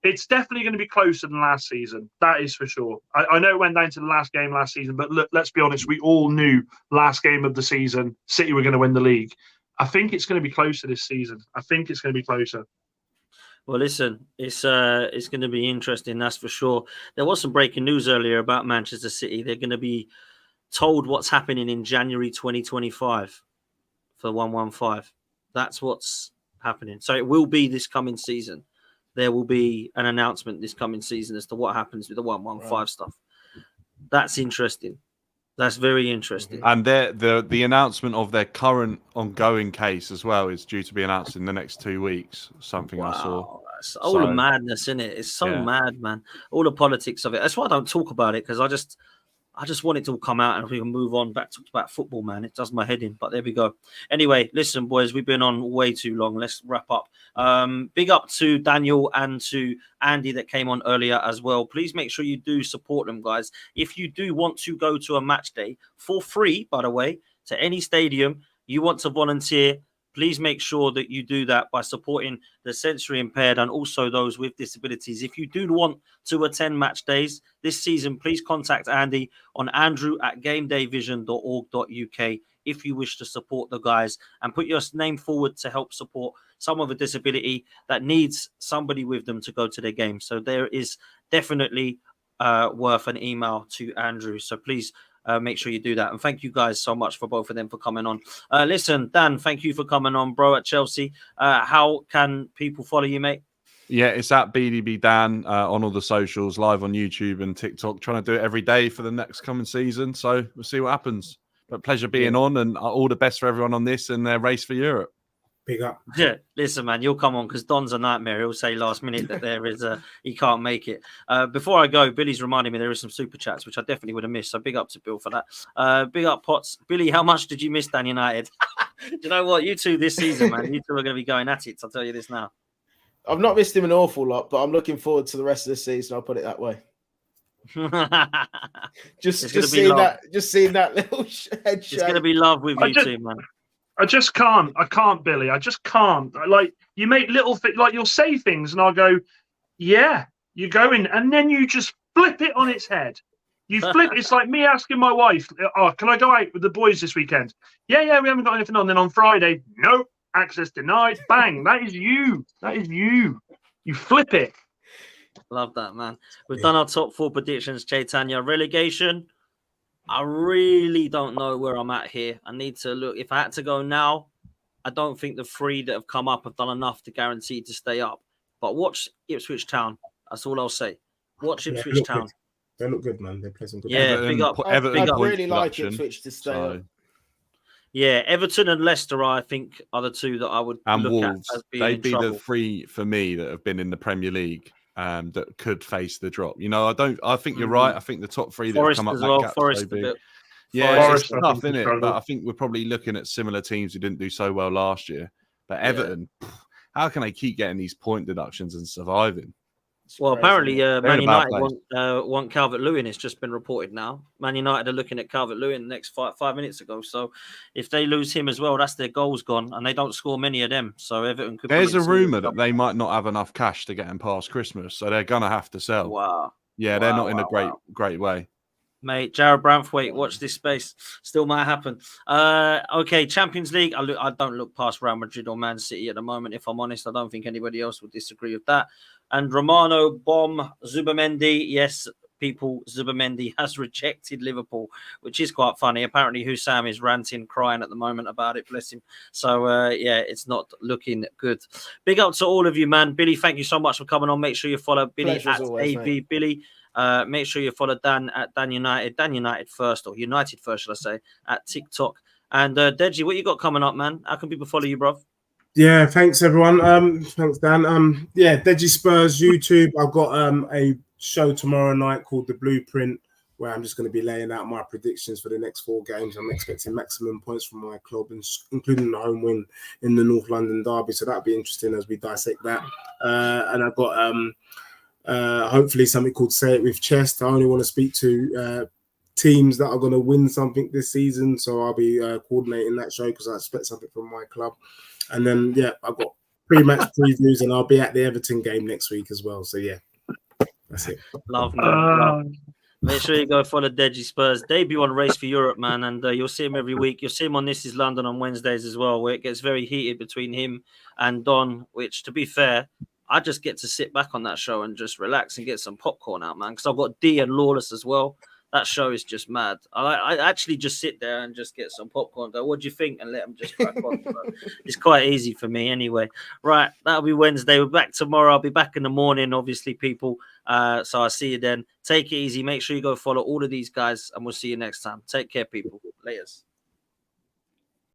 It's definitely going to be closer than last season. That is for sure. I know it went down to the last game last season, but look, let's be honest. We all knew last game of the season, City were going to win the league. I think it's going to be closer this season. I think it's going to be closer. Well, listen, it's going to be interesting. That's for sure. There was some breaking news earlier about Manchester City. They're going to be told what's happening in January 2025 for 115. That's what's happening. So it will be this coming season. There will be an announcement this coming season as to what happens with the 115 stuff. That's interesting. That's very interesting. And the announcement of their current ongoing case as well is due to be announced in the next 2 weeks. Something I saw. That's all the madness, isn't it? It's so mad, man. All the politics of it. That's why I don't talk about it because I just want it to all come out and we can move on back to about football, man. It does my head in, but there we go. Anyway, listen, boys, we've been on way too long. Let's wrap up. Big up to Daniel and to Andy that came on earlier as well. Please make sure you do support them, guys. If you do want to go to a match day for free, by the way, to any stadium, you want to volunteer, please make sure that you do that by supporting the sensory impaired and also those with disabilities. If you do want to attend match days this season, please contact Andy on andrew@gamedayvision.org.uk if you wish to support the guys, and put your name forward to help support someone with a disability that needs somebody with them to go to their game. So there is definitely worth an email to Andrew. So please make sure you do that. And thank you guys so much for both of them for coming on. Listen, Dan, thank you for coming on, bro, at Chelsea. How can people follow you, mate? Yeah, it's at BDB Dan on all the socials, live on YouTube and TikTok. Trying to do it every day for the next coming season. So we'll see what happens. But pleasure being on, and all the best for everyone on this and their race for Europe. Big up. Yeah, listen, man, you'll come on because Don's a nightmare. He'll say last minute that there is he can't make it. Before I go, Billy's reminding me there is some super chats, which I definitely would have missed. So big up to Bill for that. Big up, Potts. Billy, how much did you miss Dan United? Do you know what? You two this season, man, you two are going to be going at it. I'll tell you this now. I've not missed him an awful lot, but I'm looking forward to the rest of the season. I'll put it that way. Just seeing that little head shake. It's going to be love with you two, man. I can't, Billy. I just can't. Like, you make little things, like you'll say things and I'll go, yeah, you're going. And then you just flip it on its head. You flip. It's like me asking my wife, oh, can I go out with the boys this weekend? Yeah, we haven't got anything on. Then on Friday, nope, access denied. Bang. That is you. You flip it. Love that, man. We've done our top 4 predictions, Chaitanya. Relegation. I really don't know where I'm at here. I need to look. If I had to go now, I don't think the 3 that have come up have done enough to guarantee to stay up. But watch Ipswich Town. That's all I'll say. Watch Ipswich Town. Good. They look good, man. They play some good. Yeah, big up. I'd really like Ipswich to stay up. Yeah, Everton and Leicester, I think, are the 2 that I would look Wolves. at as being They'd be trouble. the 3 for me that have been in the Premier League. That could face the drop. I think you're right. I think the top 3 that Forest have come up as that well. gap's Forest so a big. bit. Yeah, Forest, it's tough, isn't it? struggle. But I think we're probably looking at similar teams who didn't do so well last year. But Everton, how can they keep getting these point deductions and surviving? Well, apparently, Man in a bad United want Calvert-Lewin. It's just been reported now. Man United are looking at Calvert-Lewin the next 5 minutes ago. So if they lose him as well, that's their goals gone, and they don't score many of them. So Everton could. There's a rumor that they might not have enough cash to get him past Christmas, so they're gonna have to sell. Wow. Yeah, they're not in a great way. Mate, Jared Branthwaite, watch this space. Still might happen. Okay, Champions League. I don't look past Real Madrid or Man City at the moment. If I'm honest, I don't think anybody else would disagree with that. And Romano, Bomb, Zubamendi. Yes, people, Zubamendi has rejected Liverpool, which is quite funny. Apparently, Hussam is ranting, crying at the moment about it. Bless him. So, yeah, it's not looking good. Big up to all of you, man. Billy, thank you so much for coming on. Make sure you follow Billy at AV Billy. Make sure you follow Dan at Dan United First, or United First, should I say, at TikTok. And Deji, what you got coming up, man? How can people follow you, bro? Yeah, thanks everyone. Thanks Dan. Yeah, Deji Spurs YouTube. I've got a show tomorrow night called The Blueprint, where I'm just going to be laying out my predictions for the next 4 games. I'm expecting maximum points from my club, including the home win in the North London derby. So that'll be interesting as we dissect that. And I've got hopefully something called Say It With Chest. I only want to speak to teams that are going to win something this season, so I'll be coordinating that show because I expect something from my club. And then I've got pre-match previews, and I'll be at the Everton game next week as well. So yeah, that's it. Love, man. Make sure you go follow Deji Spurs. Debut on Race for Europe, man, and you'll see him every week. You'll see him on This Is London on Wednesdays as well, where it gets very heated between him and Don, which, to be fair, I just get to sit back on that show and just relax and get some popcorn out, man, because I've got D and Lawless as well. That show is just mad. I actually just sit there and just get some popcorn. Go, what do you think? And let them just crack on. It's quite easy for me anyway. Right, that'll be Wednesday. We're back tomorrow. I'll be back in the morning, obviously, people. So I'll see you then. Take it easy. Make sure you go follow all of these guys, and we'll see you next time. Take care, people. Laters.